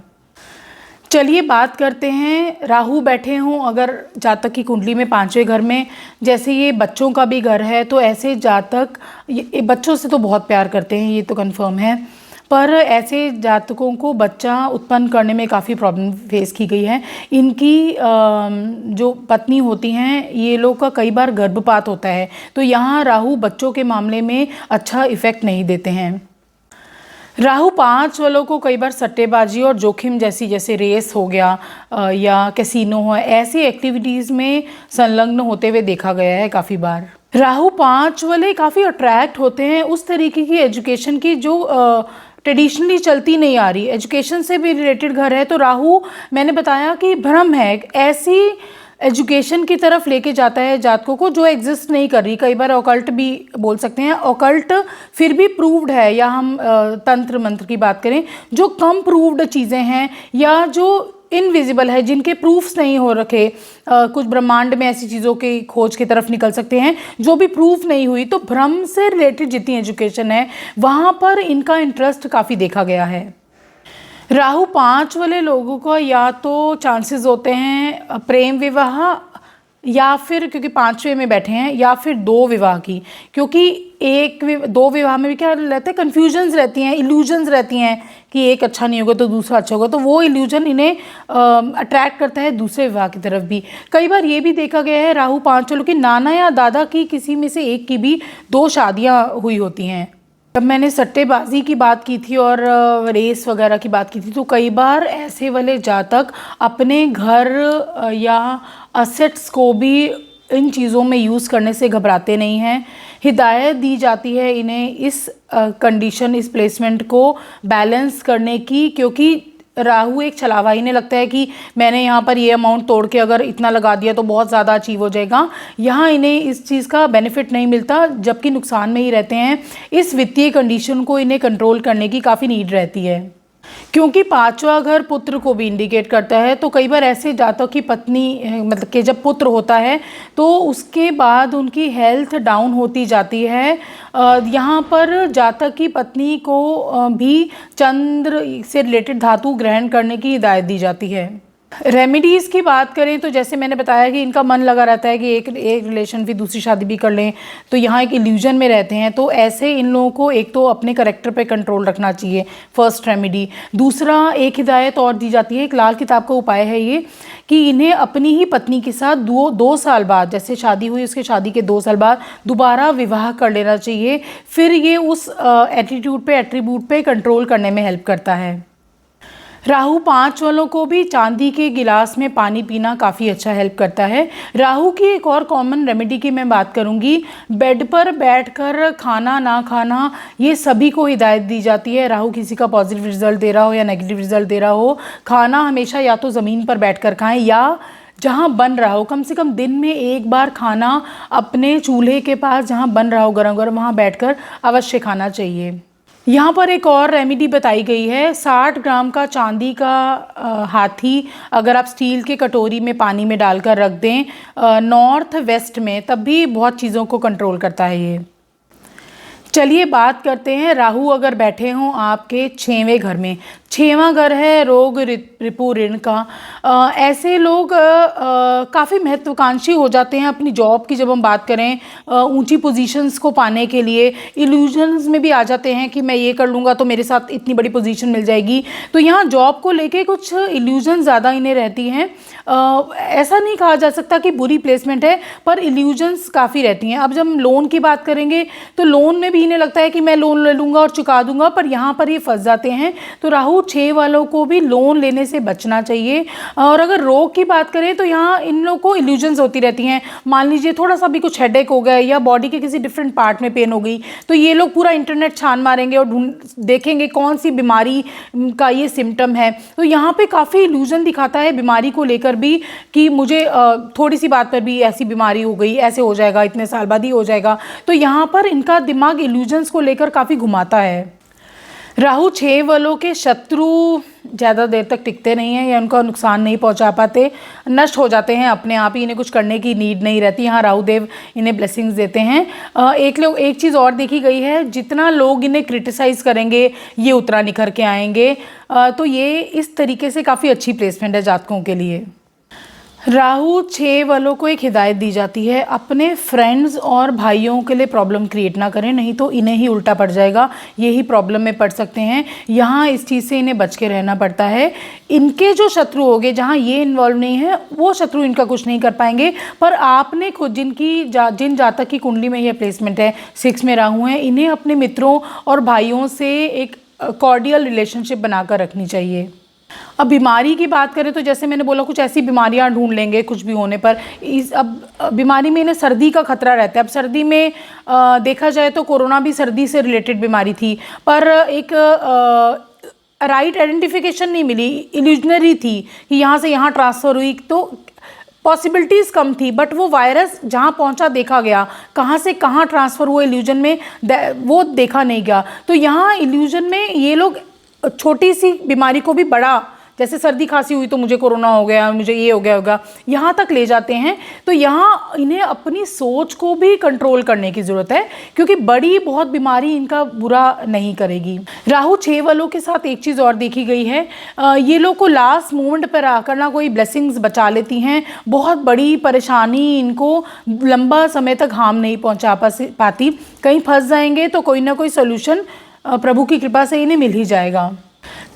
Speaker 1: चलिए बात करते हैं, राहु बैठे हों अगर जातक की कुंडली में 5वें घर में, जैसे ये बच्चों का भी घर है, तो ऐसे जातक ये बच्चों से तो बहुत प्यार करते हैं, ये तो कंफर्म है, पर ऐसे जातकों को बच्चा उत्पन्न करने में काफ़ी प्रॉब्लम फेस की गई है। इनकी जो पत्नी होती हैं, ये लोग का कई बार गर्भपात होता है, तो यहाँ राहु बच्चों के मामले में अच्छा इफ़ेक्ट नहीं देते हैं। राहु 5 वालों को कई बार सट्टेबाजी और जोखिम जैसी, जैसे रेस हो गया या कैसीनो हो, ऐसी एक्टिविटीज़ में संलग्न होते हुए देखा गया है काफ़ी बार। राहु 5 वाले काफ़ी अट्रैक्ट होते हैं उस तरीके की एजुकेशन की जो ट्रेडिशनली चलती नहीं आ रही, एजुकेशन से भी रिलेटेड घर है। तो राहु मैंने बताया कि भ्रम है, ऐसी एजुकेशन की तरफ लेके जाता है जातकों को जो एग्जिस्ट नहीं कर रही। कई बार ऑकल्ट भी बोल सकते हैं, ऑकल्ट फिर भी प्रूव्ड है, या हम तंत्र मंत्र की बात करें, जो कम प्रूव्ड चीज़ें हैं या जो इनविजिबल है, जिनके प्रूफ्स नहीं हो रखे। कुछ ब्रह्मांड में ऐसी चीज़ों की खोज की तरफ निकल सकते हैं जो भी प्रूफ नहीं हुई। तो भ्रम से रिलेटेड जितनी एजुकेशन है वहाँ पर इनका इंटरेस्ट काफ़ी देखा गया है। राहु 5 वाले लोगों को या तो चांसेस होते हैं प्रेम विवाह, या फिर क्योंकि 5वें में बैठे हैं, या फिर 2 विवाह की, क्योंकि 2 विवाह में भी क्या रहता है, कन्फ्यूजन्स रहती हैं, इल्यूजन्स रहती हैं कि एक अच्छा नहीं होगा तो दूसरा अच्छा होगा, तो वो इल्यूजन इन्हें अट्रैक्ट करता है दूसरे विवाह की तरफ भी। कई बार ये भी देखा गया है राहु 5 वालों की नाना या दादा की किसी में से एक की भी 2 शादियाँ हुई होती हैं। जब मैंने सट्टेबाजी की बात की थी और रेस वगैरह की बात की थी, तो कई बार ऐसे वाले जातक अपने घर या असेट्स को भी इन चीज़ों में यूज़ करने से घबराते नहीं हैं। हिदायत दी जाती है इन्हें इस कंडीशन, इस प्लेसमेंट को बैलेंस करने की, क्योंकि राहु एक छलावा, इन्हें लगता है कि मैंने यहाँ पर ये अमाउंट तोड़ के अगर इतना लगा दिया तो बहुत ज़्यादा अचीव हो जाएगा। यहाँ इन्हें इस चीज़ का बेनिफिट नहीं मिलता, जबकि नुकसान में ही रहते हैं। इस वित्तीय कंडीशन को इन्हें कंट्रोल करने की काफ़ी नीड रहती है, क्योंकि 5वां घर पुत्र को भी इंडिकेट करता है। तो कई बार ऐसे जातक की पत्नी, मतलब कि जब पुत्र होता है तो उसके बाद उनकी हेल्थ डाउन होती जाती है। यहाँ पर जातक की पत्नी को भी चंद्र से रिलेटेड धातु ग्रहण करने की हिदायत दी जाती है। रेमेडीज़ की बात करें तो जैसे मैंने बताया कि इनका मन लगा रहता है कि एक रिलेशन फिर दूसरी शादी भी कर लें, तो यहाँ एक इल्यूजन में रहते हैं। तो ऐसे इन लोगों को एक तो अपने करैक्टर पे कंट्रोल रखना चाहिए, फर्स्ट रेमेडी। दूसरा, एक हिदायत और दी जाती है, एक लाल किताब का उपाय है ये, कि इन्हें अपनी ही पत्नी के साथ 2 साल बाद, जैसे शादी हुई उसके शादी के 2 साल बाद दोबारा विवाह कर लेना चाहिए। फिर ये उस एटीट्यूड पे, एट्रीब्यूट पे कंट्रोल करने में हेल्प करता है। राहु 5 वालों को भी चांदी के गिलास में पानी पीना काफ़ी अच्छा हेल्प करता है। राहु की एक और कॉमन रेमेडी की मैं बात करूंगी, बेड पर बैठकर खाना ना खाना, ये सभी को हिदायत दी जाती है। राहु किसी का पॉजिटिव रिजल्ट दे रहा हो या नेगेटिव रिजल्ट दे रहा हो, खाना हमेशा या तो ज़मीन पर बैठकर खाएं या जहाँ बन रहा हो, कम से कम दिन में एक बार खाना अपने चूल्हे के पास जहाँ बन रहा हो गरम गरम, वहाँ बैठकर अवश्य खाना चाहिए। यहाँ पर एक और रेमेडी बताई गई है, 60 ग्राम का चांदी का हाथी अगर आप स्टील के कटोरी में पानी में डालकर रख दें नॉर्थ वेस्ट में, तब भी बहुत चीज़ों को कंट्रोल करता है ये। चलिए बात करते हैं, राहु अगर बैठे हों आपके 6वें घर में, 6वां घर है रोग रिपु ऋण का, ऐसे लोग काफ़ी महत्वाकांक्षी हो जाते हैं अपनी जॉब की। जब हम बात करें ऊंची पोजीशंस को पाने के लिए, इल्यूजन्स में भी आ जाते हैं कि मैं ये कर लूँगा तो मेरे साथ इतनी बड़ी पोजीशन मिल जाएगी। तो यहाँ जॉब को लेके कुछ इल्यूजन ज़्यादा इन्हें रहती हैं। ऐसा नहीं कहा जा सकता कि बुरी प्लेसमेंट है, पर इल्यूजन्स काफ़ी रहती हैं। अब जब हम लोन की बात करेंगे तो लोन में भी इन्हें लगता है कि मैं लोन ले लूँगा और चुका दूंगा, पर यहाँ पर ये फंस जाते हैं। तो राहु 6 वालों को भी लोन लेने से बचना चाहिए। और अगर रोग की बात करें तो यहाँ इन लोगों को इल्यूजन्स होती रहती हैं। मान लीजिए थोड़ा सा भी कुछ हेडेक हो गया या बॉडी के किसी डिफरेंट पार्ट में पेन हो गई, तो ये लोग पूरा इंटरनेट छान मारेंगे और देखेंगे कौन सी बीमारी का ये सिम्टम है। तो यहाँ पे काफ़ी इल्यूजन दिखाता है बीमारी को लेकर भी, कि मुझे थोड़ी सी बात पर भी ऐसी बीमारी हो गई, ऐसे हो जाएगा, इतने साल बाद ही हो जाएगा। तो यहाँ पर इनका दिमाग इल्यूजन्स को लेकर काफ़ी घुमाता है। राहु 6 वालों के शत्रु ज़्यादा देर तक टिकते नहीं हैं या उनका नुकसान नहीं पहुंचा पाते, नष्ट हो जाते हैं अपने आप ही, इन्हें कुछ करने की नीड नहीं रहती। यहाँ राहु देव इन्हें ब्लेसिंग्स देते हैं। एक चीज़ और देखी गई है, जितना लोग इन्हें क्रिटिसाइज़ करेंगे ये उतना निखर के आएंगे। तो ये इस तरीके से काफ़ी अच्छी प्लेसमेंट है जातकों के लिए। राहु 6 वालों को एक हिदायत दी जाती है, अपने फ्रेंड्स और भाइयों के लिए प्रॉब्लम क्रिएट ना करें, नहीं तो इन्हें ही उल्टा पड़ जाएगा, यही प्रॉब्लम में पड़ सकते हैं। यहाँ इस चीज़ से इन्हें बच के रहना पड़ता है। इनके जो शत्रु होंगे, जहाँ ये इन्वॉल्व नहीं है, वो शत्रु इनका कुछ नहीं कर पाएंगे। पर आपने खुद जिन जातक की कुंडली में यह प्लेसमेंट है, 6 में राहु है, इन्हें अपने मित्रों और भाइयों से एक कॉर्डियल रिलेशनशिप बनाकर रखनी चाहिए। अब बीमारी की बात करें तो जैसे मैंने बोला, कुछ ऐसी बीमारियां ढूंढ लेंगे कुछ भी होने पर। अब बीमारी में इन्हें सर्दी का खतरा रहता है। अब सर्दी में देखा जाए तो कोरोना भी सर्दी से रिलेटेड बीमारी थी, पर एक राइट आइडेंटिफिकेशन नहीं मिली, इल्यूजनरी थी कि यहाँ से यहाँ ट्रांसफ़र हुई, तो पॉसिबिलिटीज़ कम थी। बट वो वायरस जहाँ पहुँचा देखा गया, कहाँ से कहाँ ट्रांसफ़र हुआ इल्यूजन में वो देखा नहीं गया। तो यहाँ इल्यूजन में ये लोग छोटी सी बीमारी को भी बड़ा, जैसे सर्दी खांसी हुई तो मुझे कोरोना हो गया, मुझे ये हो गया होगा, यहाँ तक ले जाते हैं। तो यहाँ इन्हें अपनी सोच को भी कंट्रोल करने की ज़रूरत है, क्योंकि बड़ी बहुत बीमारी इनका बुरा नहीं करेगी। राहु 6 वालों के साथ एक चीज़ और देखी गई है, ये लोग को लास्ट मोमेंट पर आकर ना कोई ब्लेसिंग्स बचा लेती हैं। बहुत बड़ी परेशानी इनको लंबा समय तक हार्म नहीं पहुँचा पाती। कहीं फंस जाएंगे तो कोई ना कोई सोल्यूशन प्रभु की कृपा से इन्हें मिल ही जाएगा।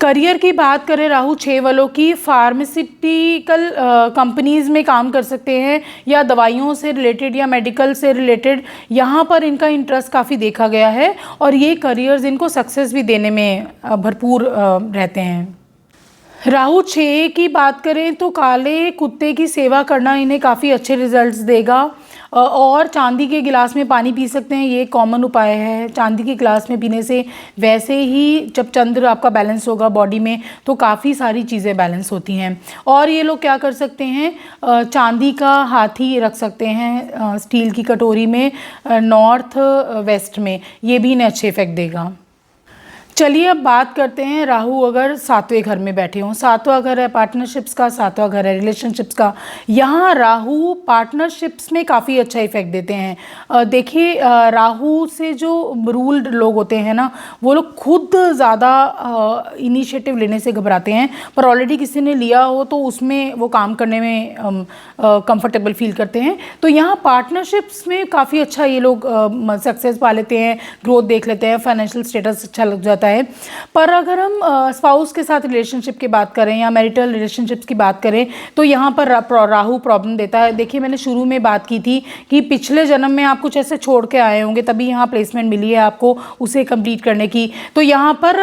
Speaker 1: करियर की बात करें राहु 6 वालों की, फार्मास्यूटिकल कंपनीज़ में काम कर सकते हैं, या दवाइयों से रिलेटेड या मेडिकल से रिलेटेड, यहाँ पर इनका इंटरेस्ट काफ़ी देखा गया है और ये करियर्स इनको सक्सेस भी देने में भरपूर रहते हैं। राहु 6 की बात करें तो काले कुत्ते की सेवा करना इन्हें काफ़ी अच्छे रिजल्ट्स देगा। और चांदी के गिलास में पानी पी सकते हैं, ये कॉमन उपाय है। चांदी के गिलास में पीने से, वैसे ही जब चंद्र आपका बैलेंस होगा बॉडी में तो काफ़ी सारी चीज़ें बैलेंस होती हैं। और ये लोग क्या कर सकते हैं, चांदी का हाथी रख सकते हैं स्टील की कटोरी में नॉर्थ वेस्ट में, ये भी इन्हें अच्छे इफेक्ट देगा। चलिए अब बात करते हैं राहु अगर 7वें घर में बैठे हों। 7वां घर है पार्टनरशिप्स का, 7वां घर है रिलेशनशिप्स का। यहाँ राहु पार्टनरशिप्स में काफ़ी अच्छा इफेक्ट देते हैं। देखिए राहु से जो रूल्ड लोग होते हैं ना, वो लोग खुद ज़्यादा इनिशिएटिव लेने से घबराते हैं, पर ऑलरेडी किसी ने लिया हो तो उसमें वो काम करने में कंफर्टेबल फील करते हैं। तो यहाँ पार्टनरशिप्स में काफ़ी अच्छा ये लोग सक्सेस पा लेते हैं, ग्रोथ देख लेते हैं, फाइनेंशियल स्टेटस अच्छा लग जाता है। पर अगर हम स्पाउस के साथ रिलेशनशिप की बात करें या मैरिटल रिलेशनशिप्स की बात करें तो यहाँ पर राहु प्रॉब्लम देता है। देखिए मैंने शुरू में बात की थी कि पिछले जन्म में आप कुछ ऐसे छोड़ के आए होंगे, तभी यहाँ प्लेसमेंट मिली है आपको उसे कंप्लीट करने की। तो यहाँ पर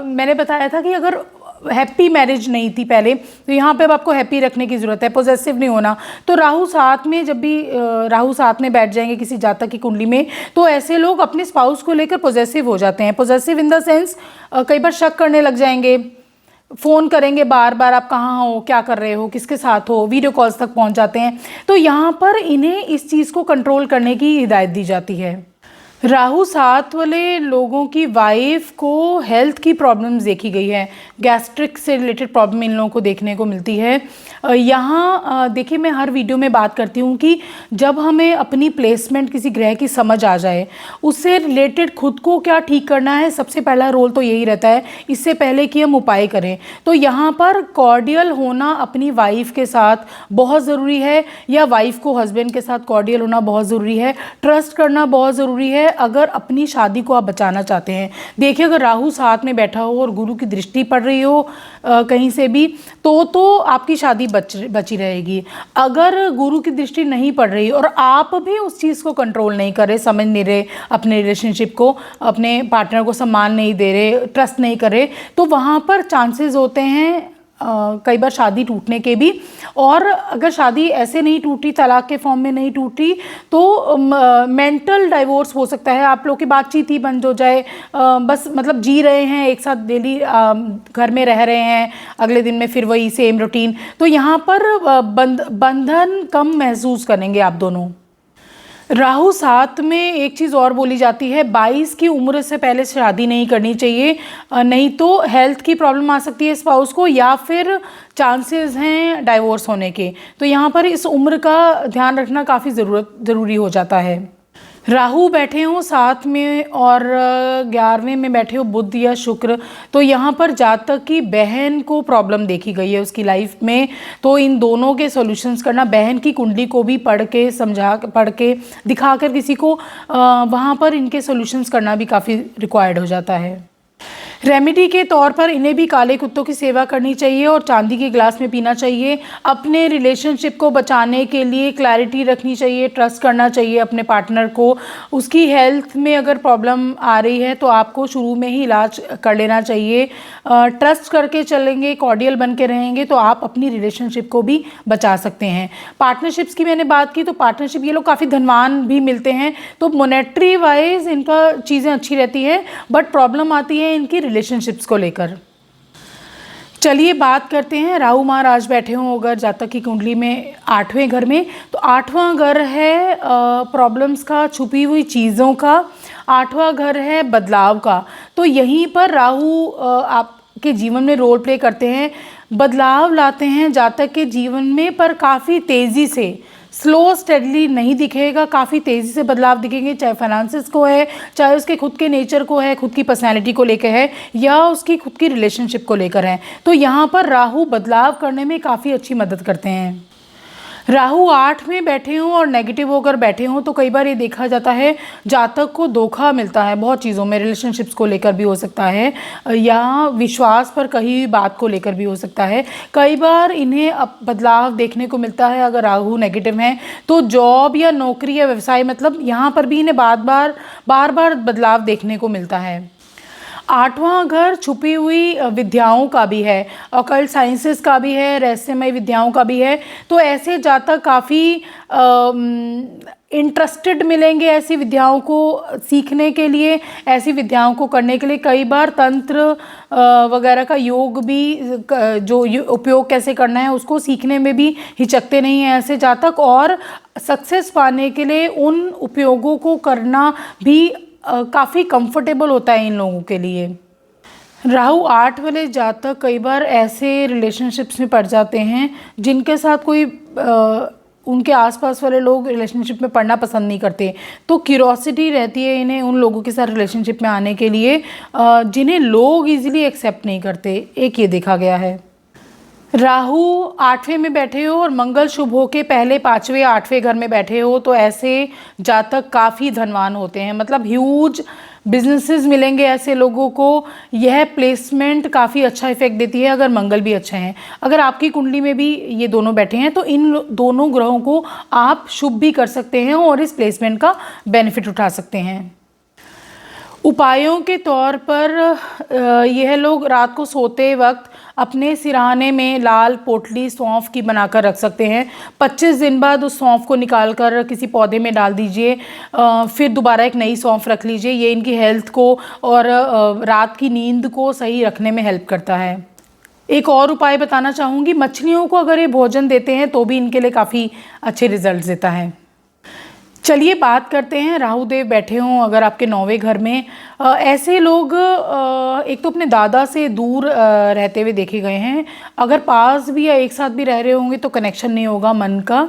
Speaker 1: मैंने बताया था कि अगर हैप्पी मैरिज नहीं थी पहले, तो यहाँ पे अब आपको हैप्पी रखने की ज़रूरत है, पॉजेसिव नहीं होना। तो राहु 7 में, जब भी राहु 7 में बैठ जाएंगे किसी जातक की कुंडली में, तो ऐसे लोग अपने स्पाउस को लेकर पॉजेसिव हो जाते हैं। पॉजेसिव इन द सेंस कई बार शक करने लग जाएंगे, फ़ोन करेंगे बार बार, आप कहाँ हो, क्या कर रहे हो, किसके साथ हो, वीडियो कॉल्स तक पहुंच जाते हैं। तो यहाँ पर इन्हें इस चीज़ को कंट्रोल करने की हिदायत दी जाती है। राहु 7 वाले लोगों की वाइफ को हेल्थ की प्रॉब्लम्स देखी गई है, गैस्ट्रिक से रिलेटेड प्रॉब्लम इन लोगों को देखने को मिलती है। यहाँ देखिए, मैं हर वीडियो में बात करती हूँ कि जब हमें अपनी प्लेसमेंट किसी ग्रह की समझ आ जाए, उससे रिलेटेड खुद को क्या ठीक करना है, सबसे पहला रोल तो यही रहता है, इससे पहले कि हम उपाय करें। तो यहाँ पर कॉर्डियल होना अपनी वाइफ के साथ बहुत ज़रूरी है, या वाइफ को हस्बैंड के साथ कॉर्डियल होना बहुत ज़रूरी है। ट्रस्ट करना बहुत ज़रूरी है अगर अपनी शादी को आप बचाना चाहते हैं। देखिए, अगर राहु साथ में बैठा हो और गुरु की दृष्टि पड़ रही हो कहीं से भी, तो आपकी शादी बची रहेगी। अगर गुरु की दृष्टि नहीं पड़ रही और आप भी उस चीज़ को कंट्रोल नहीं कर रहे, समझ नहीं रहे अपने रिलेशनशिप को, अपने पार्टनर को सम्मान नहीं दे रहे, ट्रस्ट नहीं कर रहे, तो वहाँ पर चांसेस होते हैं कई बार शादी टूटने के भी। और अगर शादी ऐसे नहीं टूटी, तलाक के फॉर्म में नहीं टूटी, तो मेंटल डाइवोर्स हो सकता है। आप लोग की बातचीत ही बंद हो जाए, बस मतलब जी रहे हैं एक साथ, डेली घर में रह रहे हैं, अगले दिन में फिर वही सेम रूटीन। तो यहाँ पर बंधन कम महसूस करेंगे आप दोनों। राहु 7 में एक चीज़ और बोली जाती है, 22 की उम्र से पहले शादी नहीं करनी चाहिए, नहीं तो हेल्थ की प्रॉब्लम आ सकती है स्पाउस को, या फिर चांसेस हैं डाइवोर्स होने के। तो यहाँ पर इस उम्र का ध्यान रखना काफ़ी ज़रूरी हो जाता है। राहु बैठे हों 7 में और 11वें में बैठे हो बुध या शुक्र, तो यहाँ पर जातक की बहन को प्रॉब्लम देखी गई है उसकी लाइफ में। तो इन दोनों के सॉल्यूशंस करना, बहन की कुंडली को भी पढ़ के दिखाकर किसी को वहाँ पर इनके सॉल्यूशंस करना भी काफ़ी रिक्वायर्ड हो जाता है। रेमेडी के तौर पर इन्हें भी काले कुत्तों की सेवा करनी चाहिए और चांदी के गिलास में पीना चाहिए। अपने रिलेशनशिप को बचाने के लिए क्लैरिटी रखनी चाहिए, ट्रस्ट करना चाहिए अपने पार्टनर को। उसकी हेल्थ में अगर प्रॉब्लम आ रही है तो आपको शुरू में ही इलाज कर लेना चाहिए। ट्रस्ट करके चलेंगे, कॉर्डियल बन के रहेंगे, तो आप अपनी रिलेशनशिप को भी बचा सकते हैं। पार्टनरशिप्स की मैंने बात की, तो पार्टनरशिप ये लोग काफ़ी धनवान भी मिलते हैं, तो मोनेटरी वाइज इनका चीज़ें अच्छी रहती है, बट प्रॉब्लम आती है इनकी रिलेशनशिप्स को लेकर। चलिए बात करते हैं, राहु महाराज बैठे हों अगर जातक की कुंडली में 8वें घर में, तो 8वां घर है प्रॉब्लम्स का, छुपी हुई चीज़ों का। 8वां घर है बदलाव का। तो यहीं पर राहु आपके जीवन में रोल प्ले करते हैं, बदलाव लाते हैं जातक के जीवन में, पर काफ़ी तेज़ी से, स्लो स्टेडली नहीं दिखेगा, काफ़ी तेज़ी से बदलाव दिखेंगे, चाहे फाइनेंसेस को है, चाहे उसके खुद के नेचर को है, खुद की पर्सनैलिटी को लेकर है, या उसकी खुद की रिलेशनशिप को लेकर है। तो यहाँ पर राहु बदलाव करने में काफ़ी अच्छी मदद करते हैं। राहु 8 में बैठे हों और नेगेटिव होकर बैठे हों, तो कई बार ये देखा जाता है जातक को धोखा मिलता है बहुत चीज़ों में, रिलेशनशिप्स को लेकर भी हो सकता है, या विश्वास पर कही हुई बात को लेकर भी हो सकता है। कई बार इन्हें अब बदलाव देखने को मिलता है अगर राहु नेगेटिव हैं, तो जॉब या नौकरी या व्यवसाय, मतलब यहाँ पर भी इन्हें बार बार बदलाव देखने को मिलता है। 8वां घर छुपी हुई विद्याओं का भी है, ऑकल्ट साइंसेस का भी है, रहस्यमय विद्याओं का भी है। तो ऐसे जातक काफ़ी इंटरेस्टेड मिलेंगे ऐसी विद्याओं को सीखने के लिए, ऐसी विद्याओं को करने के लिए। कई बार तंत्र वगैरह का योग भी, जो उपयोग कैसे करना है उसको सीखने में भी हिचकते नहीं हैं ऐसे जातक, और सक्सेस पाने के लिए उन उपयोगों को करना भी काफ़ी कंफर्टेबल होता है इन लोगों के लिए। राहु 8 वाले जातक कई बार ऐसे रिलेशनशिप्स में पड़ जाते हैं जिनके साथ कोई उनके आसपास वाले लोग रिलेशनशिप में पढ़ना पसंद नहीं करते, तो क्यूरोसिटी रहती है इन्हें उन लोगों के साथ रिलेशनशिप में आने के लिए जिन्हें लोग इजीली एक्सेप्ट नहीं करते, एक ये देखा गया है। राहु 8वें में बैठे हो और मंगल शुभ हो के पहले 5वें 8वें घर में बैठे हो, तो ऐसे जातक काफ़ी धनवान होते हैं, मतलब ह्यूज बिजनेसेस मिलेंगे ऐसे लोगों को। यह प्लेसमेंट काफ़ी अच्छा इफेक्ट देती है अगर मंगल भी अच्छे हैं। अगर आपकी कुंडली में भी ये दोनों बैठे हैं तो इन दोनों ग्रहों को आप शुभ भी कर सकते हैं और इस प्लेसमेंट का बेनिफिट उठा सकते हैं। उपायों के तौर पर यह लोग रात को सोते वक्त अपने सिरहाने में लाल पोटली सौंफ की बनाकर रख सकते हैं। 25 दिन बाद उस सौंफ को निकालकर किसी पौधे में डाल दीजिए, फिर दोबारा एक नई सौंफ रख लीजिए। ये इनकी हेल्थ को और रात की नींद को सही रखने में हेल्प करता है। एक और उपाय बताना चाहूँगी, मछलियों को अगर ये भोजन देते हैं तो भी इनके लिए काफ़ी अच्छे रिजल्ट देता है। चलिए बात करते हैं, राहु देव बैठे हों अगर आपके 9वें घर में, ऐसे लोग एक तो अपने दादा से दूर रहते हुए देखे गए हैं। अगर पास भी या एक साथ भी रह रहे होंगे तो कनेक्शन नहीं होगा मन का।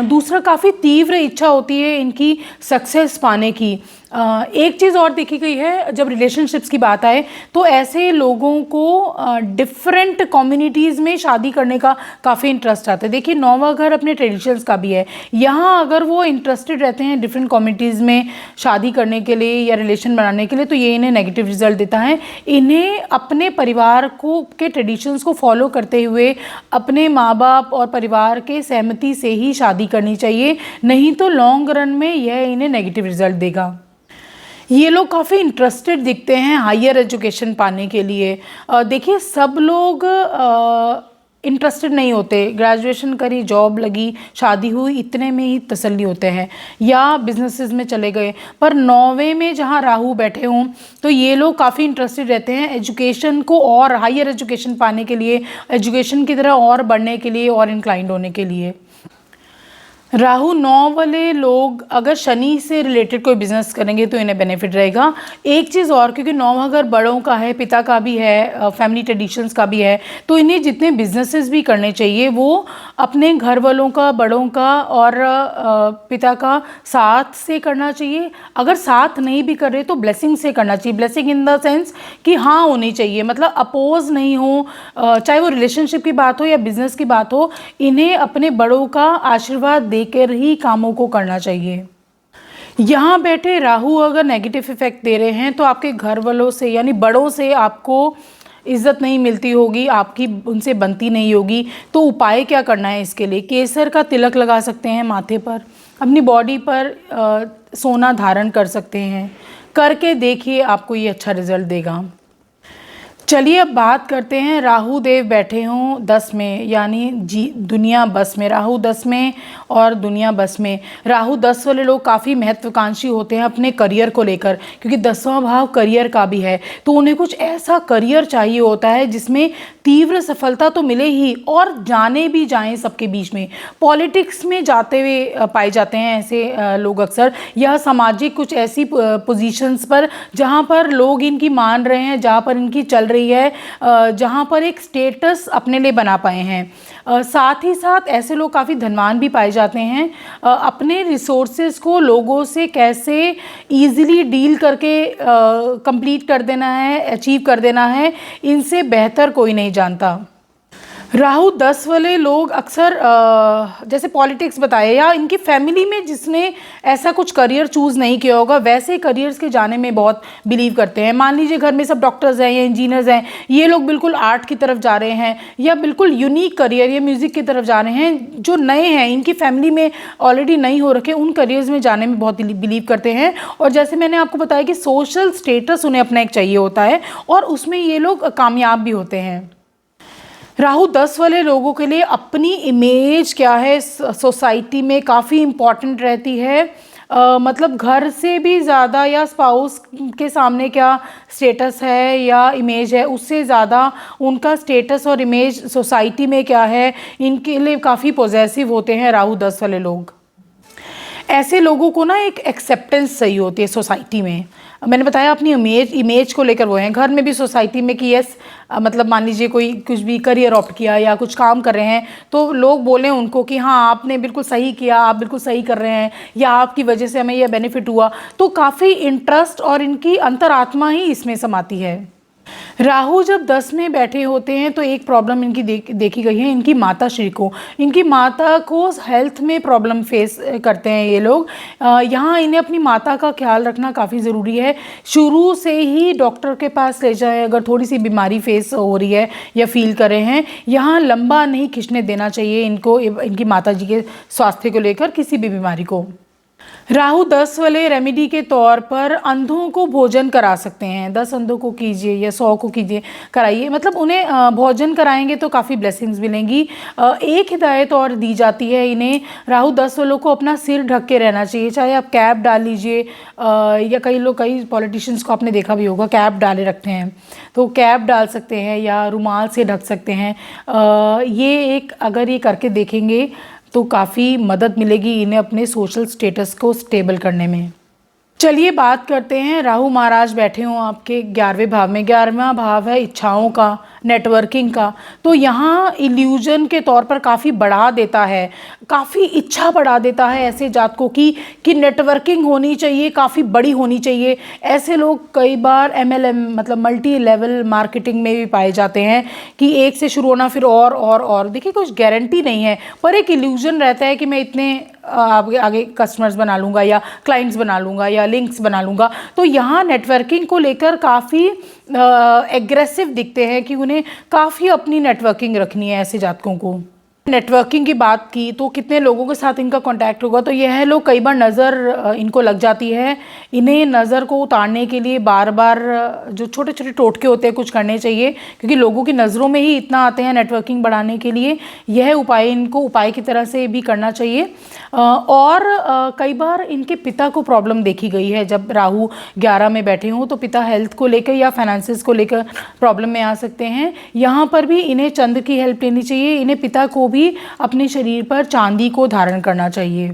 Speaker 1: दूसरा, काफ़ी तीव्र इच्छा होती है इनकी सक्सेस पाने की। एक चीज़ और देखी गई है, जब रिलेशनशिप्स की बात आए तो ऐसे लोगों को डिफरेंट कम्युनिटीज़ में शादी करने का काफ़ी इंटरेस्ट आता है। देखिए 9वां घर अपने ट्रेडिशंस का भी है। यहाँ अगर वो इंटरेस्टेड रहते हैं डिफरेंट कम्युनिटीज़ में शादी करने के लिए या रिलेशन बनाने के लिए, तो ये इन्हें नेगेटिव रिजल्ट देता है। इन्हें अपने परिवार को के ट्रेडिशंस को फॉलो करते हुए अपने माँ बाप और परिवार के सहमति से ही शादी करनी चाहिए, नहीं तो लॉन्ग रन में यह इन्हें नेगेटिव रिजल्ट देगा। ये लोग काफ़ी इंटरेस्टेड दिखते हैं हायर एजुकेशन पाने के लिए। देखिए सब लोग इंटरेस्टेड नहीं होते, ग्रेजुएशन करी, जॉब लगी, शादी हुई, इतने में ही तसल्ली होते हैं या बिजनेसेस में चले गए। पर 9वें में जहाँ राहु बैठे हों तो ये लोग काफ़ी इंटरेस्टेड रहते हैं एजुकेशन को और हायर एजुकेशन पाने के लिए, एजुकेशन की तरह और बढ़ने के लिए और इंक्लाइंड होने के लिए। राहु 9 वाले लोग अगर शनि से रिलेटेड कोई बिजनेस करेंगे तो इन्हें बेनिफिट रहेगा। एक चीज़ और, क्योंकि 9वां घर बड़ों का है, पिता का भी है, फैमिली ट्रेडिशंस का भी है, तो इन्हें जितने बिजनेसेस भी करने चाहिए वो अपने घर वालों का, बड़ों का और पिता का साथ से करना चाहिए। अगर साथ नहीं भी कर रहे तो ब्लेसिंग से करना चाहिए। ब्लेसिंग इन द सेंस कि हाँ होनी चाहिए, मतलब अपोज नहीं हो, चाहे वो रिलेशनशिप की बात हो या बिजनेस की बात हो, इन्हें अपने बड़ों का आशीर्वाद देकर ही कामों को करना चाहिए। यहाँ बैठे राहु अगर नेगेटिव इफेक्ट दे रहे हैं तो आपके घर वालों से यानी बड़ों से आपको इज्जत नहीं मिलती होगी, आपकी उनसे बनती नहीं होगी। तो उपाय क्या करना है इसके लिए? केसर का तिलक लगा सकते हैं माथे पर, अपनी बॉडी पर सोना धारण कर सकते हैं। करके देखिए, आपको ये अच्छा रिजल्ट देगा। चलिए अब बात करते हैं, राहु देव बैठे हों 10 में यानी दुनिया बस में, राहु 10 में और दुनिया बस में। राहु 10 वाले लोग काफ़ी महत्वाकांक्षी होते हैं अपने करियर को लेकर, क्योंकि 10वां भाव करियर का भी है। तो उन्हें कुछ ऐसा करियर चाहिए होता है जिसमें तीव्र सफलता तो मिले ही और जाने भी जाएं सबके बीच में। पॉलिटिक्स में जाते हुए पाए जाते हैं ऐसे लोग अक्सर, या सामाजिक कुछ ऐसी पोजीशंस पर जहाँ पर लोग इनकी मान रहे हैं, जहाँ पर इनकी चल रही है, जहाँ पर एक स्टेटस अपने लिए बना पाए हैं। साथ ही साथ ऐसे लोग काफ़ी धनवान भी पाए जाते हैं। अपने रिसोर्सेज को लोगों से कैसे ईजिली डील करके कंप्लीट कर देना है, अचीव कर देना है, इनसे बेहतर कोई नहीं जानता। राहु 10 वाले लोग अक्सर जैसे पॉलिटिक्स बताए या इनकी फैमिली में जिसने ऐसा कुछ करियर चूज़ नहीं किया होगा, वैसे करियर्स के जाने में बहुत बिलीव करते हैं। मान लीजिए घर में सब डॉक्टर्स हैं या इंजीनियर्स हैं, ये लोग बिल्कुल आर्ट की तरफ जा रहे हैं या बिल्कुल यूनिक करियर या म्यूज़िक की तरफ जा रहे हैं। जो नए हैं, इनकी फैमिली में ऑलरेडी नहीं हो रखे, उन करियर्स में जाने में बहुत बिलीव करते हैं। और जैसे मैंने आपको बताया कि सोशल स्टेटस उन्हें अपना एक चाहिए होता है और उसमें ये लोग कामयाब भी होते हैं। राहु 10 वाले लोगों के लिए अपनी इमेज क्या है सोसाइटी में काफ़ी इम्पॉर्टेंट रहती है। मतलब घर से भी ज़्यादा या स्पाउस के सामने क्या स्टेटस है या इमेज है, उससे ज़्यादा उनका स्टेटस और इमेज सोसाइटी में क्या है, इनके लिए काफ़ी पॉजिटिव होते हैं राहु 10 वाले लोग। ऐसे लोगों को ना एक एक्सेप्टेंस चाहिए होती है सोसाइटी में। मैंने बताया अपनी इमेज को लेकर वो हैं, घर में भी सोसाइटी में कि यस, मतलब मान लीजिए कोई कुछ भी करियर ऑप्ट किया या कुछ काम कर रहे हैं तो लोग बोलें उनको कि हाँ आपने बिल्कुल सही किया, आप बिल्कुल सही कर रहे हैं या आपकी वजह से हमें यह बेनिफिट हुआ। तो काफ़ी इंटरेस्ट और इनकी अंतरात्मा ही इसमें समाती है। राहु जब 10 में बैठे होते हैं तो एक प्रॉब्लम इनकी देखी गई है, इनकी माता श्री को। इनकी माता को हेल्थ में प्रॉब्लम फेस करते हैं ये लोग। यहाँ इन्हें अपनी माता का ख्याल रखना काफ़ी ज़रूरी है। शुरू से ही डॉक्टर के पास ले जाए अगर थोड़ी सी बीमारी फेस हो रही है या फील कर रहे हैं। यहाँ लंबा नहीं खिंचने देना चाहिए इनको, इनकी माता जी के स्वास्थ्य को लेकर किसी भी बीमारी को। राहु 10 वाले रेमेडी के तौर पर अंधों को भोजन करा सकते हैं। 10 अंधों को कीजिए या 100 को कीजिए, कराइए, मतलब उन्हें भोजन कराएंगे तो काफ़ी ब्लेसिंग्स मिलेंगी। एक हिदायत और दी जाती है इन्हें, राहु 10 वालों को अपना सिर ढक के रहना चाहिए। चाहे आप कैप डाल लीजिए, या कई पॉलिटिशियंस को आपने देखा भी होगा कैप डाले रखते हैं, तो कैप डाल सकते हैं या रुमाल से ढक सकते हैं। ये एक अगर ये करके देखेंगे तो काफ़ी मदद मिलेगी इन्हें अपने सोशल स्टेटस को स्टेबल करने में। चलिए बात करते हैं, राहु महाराज बैठे हों आपके 11वें भाव में। 11वां भाव है इच्छाओं का, नेटवर्किंग का, तो यहाँ इल्यूजन के तौर पर काफ़ी बढ़ा देता है, काफ़ी इच्छा बढ़ा देता है ऐसे जातकों की कि नेटवर्किंग होनी चाहिए, काफ़ी बड़ी होनी चाहिए। ऐसे लोग कई बार MLM मतलब मल्टी लेवल मार्केटिंग में भी पाए जाते हैं कि एक से शुरू होना फिर और देखिए कुछ गारंटी नहीं है, पर एक इल्यूजन रहता है कि मैं इतने आगे कस्टमर्स बना लूँगा या क्लाइंट्स बना लूँगा या लिंक्स बना लूँगा। तो यहाँ नेटवर्किंग को लेकर काफ़ी एग्रेसिव दिखते हैं कि उन्हें काफ़ी अपनी नेटवर्किंग रखनी है ऐसे जातकों को। नेटवर्किंग की बात की तो कितने लोगों के साथ इनका कांटेक्ट होगा, तो यह लोग कई बार नज़र इनको लग जाती है। इन्हें नज़र को उतारने के लिए बार बार जो छोटे छोटे टोटके होते हैं कुछ करने चाहिए, क्योंकि लोगों की नज़रों में ही इतना आते हैं नेटवर्किंग बढ़ाने के लिए। यह उपाय इनको उपाय की तरह से भी करना चाहिए। और कई बार इनके पिता को प्रॉब्लम देखी गई है, जब राहु 11 में बैठे हों तो पिता हेल्थ को लेकर या फाइनेंसिस को लेकर प्रॉब्लम में आ सकते हैं। यहाँ पर भी इन्हें चंद्र की हेल्प लेनी चाहिए। इन्हें पिता को भी अपने शरीर पर चांदी को धारण करना चाहिए।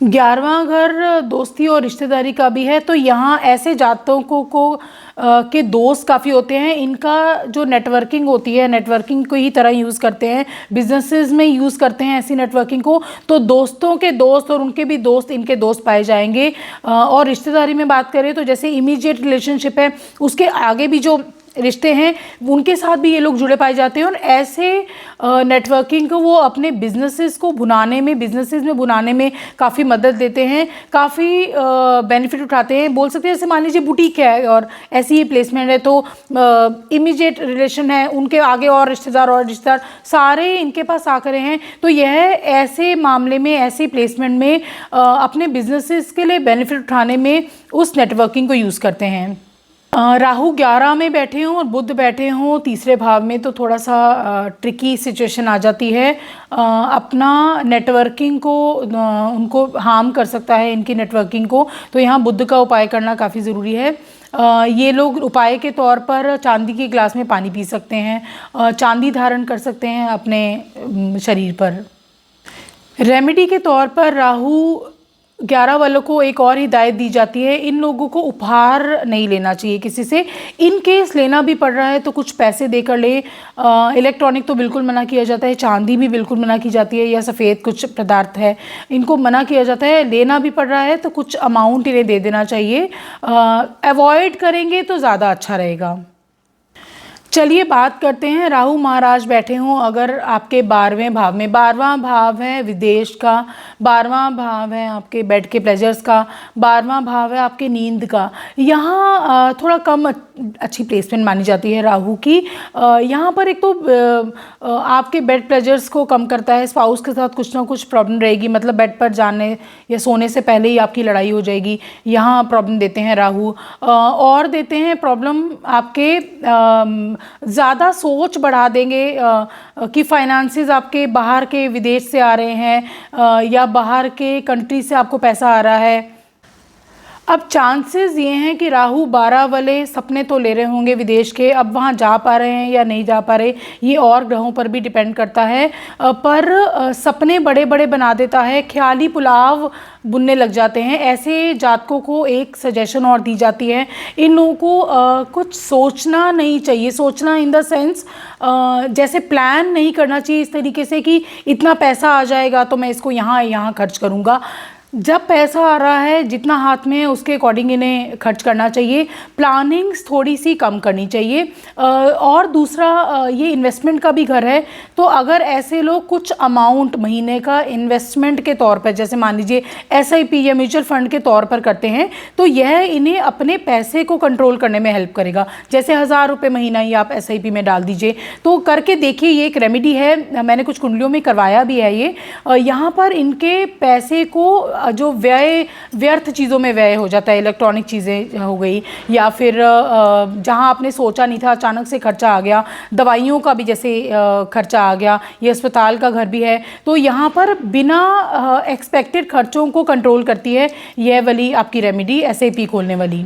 Speaker 1: 11वां घर दोस्ती और रिश्तेदारी का भी है, तो यहाँ ऐसे जातकों को के दोस्त काफ़ी होते हैं। इनका जो नेटवर्किंग होती है, नेटवर्किंग को ही तरह यूज़ करते हैं, बिजनेसेस में यूज़ करते हैं ऐसी नेटवर्किंग को, तो दोस्तों के दोस्त और उनके भी दोस्त इनके दोस्त पाए जाएंगे। और रिश्तेदारी में बात करें तो जैसे इमीडिएट रिलेशनशिप है, उसके आगे भी जो रिश्ते हैं उनके साथ भी ये लोग जुड़े पाए जाते हैं। और ऐसे नेटवर्किंग को वो अपने बिजनेसेस में बुनाने में काफ़ी मदद देते हैं, काफ़ी बेनिफिट उठाते हैं। बोल सकते हैं जैसे मान लीजिए बुटीक है और ऐसी ही प्लेसमेंट है, तो इमीडिएट रिलेशन है, उनके आगे और रिश्तेदार सारे इनके पास आकर हैं, तो यह ऐसे मामले में ऐसी प्लेसमेंट में अपने बिजनेसेस के लिए बेनिफिट उठाने में उस नेटवर्किंग को यूज़ करते हैं। राहु 11 में बैठे हों और बुध बैठे हों तीसरे भाव में, तो थोड़ा सा ट्रिकी सिचुएशन आ जाती है। अपना नेटवर्किंग को उनको हार्म कर सकता है, इनकी नेटवर्किंग को, तो यहाँ बुध का उपाय करना काफ़ी ज़रूरी है। ये लोग उपाय के तौर पर चांदी के गिलास में पानी पी सकते हैं, चांदी धारण कर सकते हैं अपने शरीर पर। रेमेडी के तौर पर राहु 11 वालों को एक और हिदायत दी जाती है, इन लोगों को उपहार नहीं लेना चाहिए किसी से। इन केस लेना भी पड़ रहा है तो कुछ पैसे देकर ले। इलेक्ट्रॉनिक तो बिल्कुल मना किया जाता है, चांदी भी बिल्कुल मना की जाती है, या सफ़ेद कुछ पदार्थ है इनको मना किया जाता है। लेना भी पड़ रहा है तो कुछ अमाउंट इन्हें दे देना चाहिए। अवॉइड करेंगे तो ज़्यादा अच्छा रहेगा। चलिए बात करते हैं, राहु महाराज बैठे हों अगर आपके 12वें भाव में। 12वां भाव है विदेश का, 12वां भाव है आपके बेड के प्लेजर्स का, 12वां भाव है आपके नींद का। यहाँ थोड़ा कम अच्छी प्लेसमेंट मानी जाती है राहु की। यहाँ पर एक तो आपके बेड प्लेजर्स को कम करता है, स्पाउस के साथ कुछ ना कुछ प्रॉब्लम रहेगी, मतलब बेड पर जाने या सोने से पहले ही आपकी लड़ाई हो जाएगी, यहाँ प्रॉब्लम देते हैं राहु। और देते हैं प्रॉब्लम आपके ज़्यादा सोच बढ़ा देंगे कि फाइनेंसेस आपके बाहर के विदेश से आ रहे हैं या बाहर के कंट्री से आपको पैसा आ रहा है। अब चांसेस ये हैं कि राहु 12 वाले सपने तो ले रहे होंगे विदेश के, अब वहाँ जा पा रहे हैं या नहीं जा पा रहे, ये और ग्रहों पर भी डिपेंड करता है। पर सपने बड़े बड़े बना देता है, ख्याली पुलाव बुनने लग जाते हैं। ऐसे जातकों को एक सजेशन और दी जाती है, इन लोगों को कुछ सोचना नहीं चाहिए। सोचना इन द सेंस जैसे प्लान नहीं करना चाहिए इस तरीके से कि इतना पैसा आ जाएगा तो मैं इसको यहाँ खर्च करूँगा। जब पैसा आ रहा है जितना हाथ में है उसके अकॉर्डिंग इन्हें खर्च करना चाहिए। प्लानिंग्स थोड़ी सी कम करनी चाहिए। और दूसरा ये इन्वेस्टमेंट का भी घर है, तो अगर ऐसे लोग कुछ अमाउंट महीने का इन्वेस्टमेंट के तौर पर, जैसे मान लीजिए SIP या म्यूचुअल फंड के तौर पर करते हैं, तो यह इन्हें अपने पैसे को कंट्रोल करने में हेल्प करेगा। जैसे 1000 रुपये महीना ही आप SIP में डाल दीजिए, तो करके देखिए, ये एक रेमेडी है, मैंने कुछ कुंडलियों में करवाया भी है ये। यहाँ पर इनके पैसे को जो व्यर्थ चीज़ों में व्यय हो जाता है, इलेक्ट्रॉनिक चीज़ें हो गई, या फिर जहाँ आपने सोचा नहीं था अचानक से खर्चा आ गया, दवाइयों का भी जैसे खर्चा आ गया, ये अस्पताल का घर भी है, तो यहाँ पर बिना एक्सपेक्टेड खर्चों को कंट्रोल करती है यह वाली आपकी रेमेडी, SAP खोलने वाली।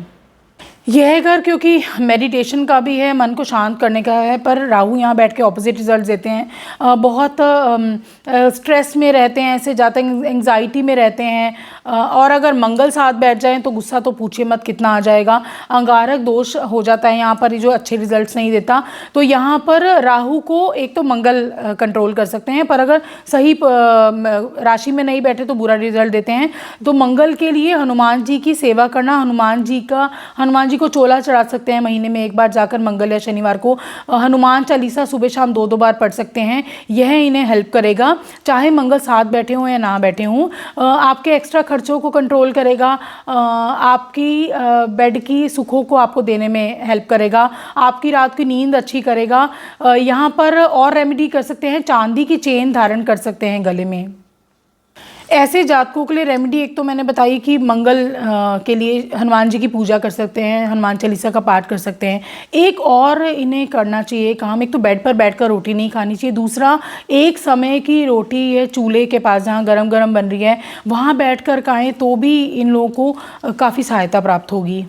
Speaker 1: यह घर क्योंकि मेडिटेशन का भी है, मन को शांत करने का है, पर राहु यहाँ बैठ के ऑपोजिट रिजल्ट देते हैं। बहुत स्ट्रेस में रहते हैं, ऐसे जाते हैं एंग्जाइटी में रहते हैं, और अगर मंगल साथ बैठ जाएं तो गुस्सा तो पूछिए मत कितना आ जाएगा। अंगारक दोष हो जाता है यहाँ पर, जो अच्छे रिजल्ट्स नहीं देता। तो यहाँ पर राहु को एक तो मंगल कंट्रोल कर सकते हैं, पर अगर सही राशि में नहीं बैठे तो बुरा रिजल्ट देते हैं। तो मंगल के लिए हनुमान जी की सेवा करना, हनुमान जी को चोला चढ़ा सकते हैं, महीने में एक बार जाकर मंगल या शनिवार को हनुमान चालीसा सुबह शाम 2-2 बार पढ़ सकते हैं। यह इन्हें हेल्प करेगा, चाहे मंगल साथ बैठे हों या ना बैठे हों। आपके एक्स्ट्रा खर्चों को कंट्रोल करेगा, आपकी बेड की सुखों को आपको देने में हेल्प करेगा, आपकी रात की नींद अच्छी करेगा। यहाँ पर और रेमेडी कर सकते हैं, चांदी की चेन धारण कर सकते हैं गले में। ऐसे जातकों के लिए रेमेडी एक तो मैंने बताई कि मंगल के लिए हनुमान जी की पूजा कर सकते हैं, हनुमान चालीसा का पाठ कर सकते हैं। एक और इन्हें करना चाहिए काम, एक तो बेड पर बैठकर रोटी नहीं खानी चाहिए, दूसरा एक समय की रोटी है चूल्हे के पास जहाँ गरम गरम बन रही है वहाँ बैठकर खाएं तो भी इन लोगों को काफ़ी सहायता प्राप्त होगी।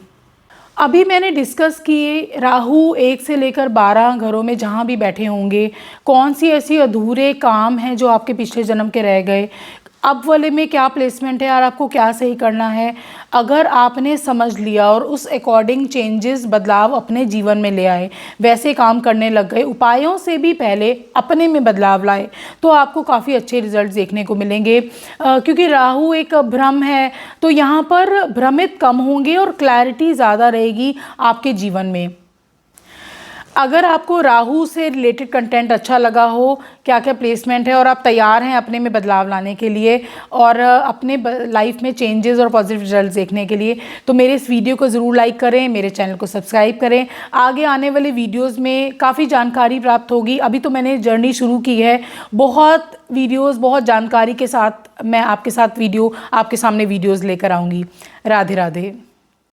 Speaker 1: अभी मैंने डिस्कस किए राहु 1 से लेकर 12 घरों में जहाँ भी बैठे होंगे, कौन सी ऐसी अधूरे काम हैं जो आपके पिछले जन्म के रह गए, अब वाले में क्या प्लेसमेंट है और आपको क्या सही करना है। अगर आपने समझ लिया और उस अकॉर्डिंग चेंजेस, बदलाव अपने जीवन में ले आए, वैसे काम करने लग गए, उपायों से भी पहले अपने में बदलाव लाए, तो आपको काफ़ी अच्छे रिजल्ट्स देखने को मिलेंगे। क्योंकि राहु एक भ्रम है, तो यहाँ पर भ्रमित कम होंगे और क्लैरिटी ज़्यादा रहेगी आपके जीवन में। अगर आपको राहु से रिलेटेड कंटेंट अच्छा लगा हो, क्या क्या प्लेसमेंट है, और आप तैयार हैं अपने में बदलाव लाने के लिए और अपने लाइफ में चेंजेस और पॉजिटिव रिजल्ट्स देखने के लिए, तो मेरे इस वीडियो को ज़रूर लाइक करें, मेरे चैनल को सब्सक्राइब करें। आगे आने वाले वीडियोस में काफ़ी जानकारी प्राप्त होगी। अभी तो मैंने जर्नी शुरू की है, बहुत वीडियोज़, बहुत जानकारी के साथ मैं आपके सामने वीडियोज़ लेकर आऊँगी। राधे राधे।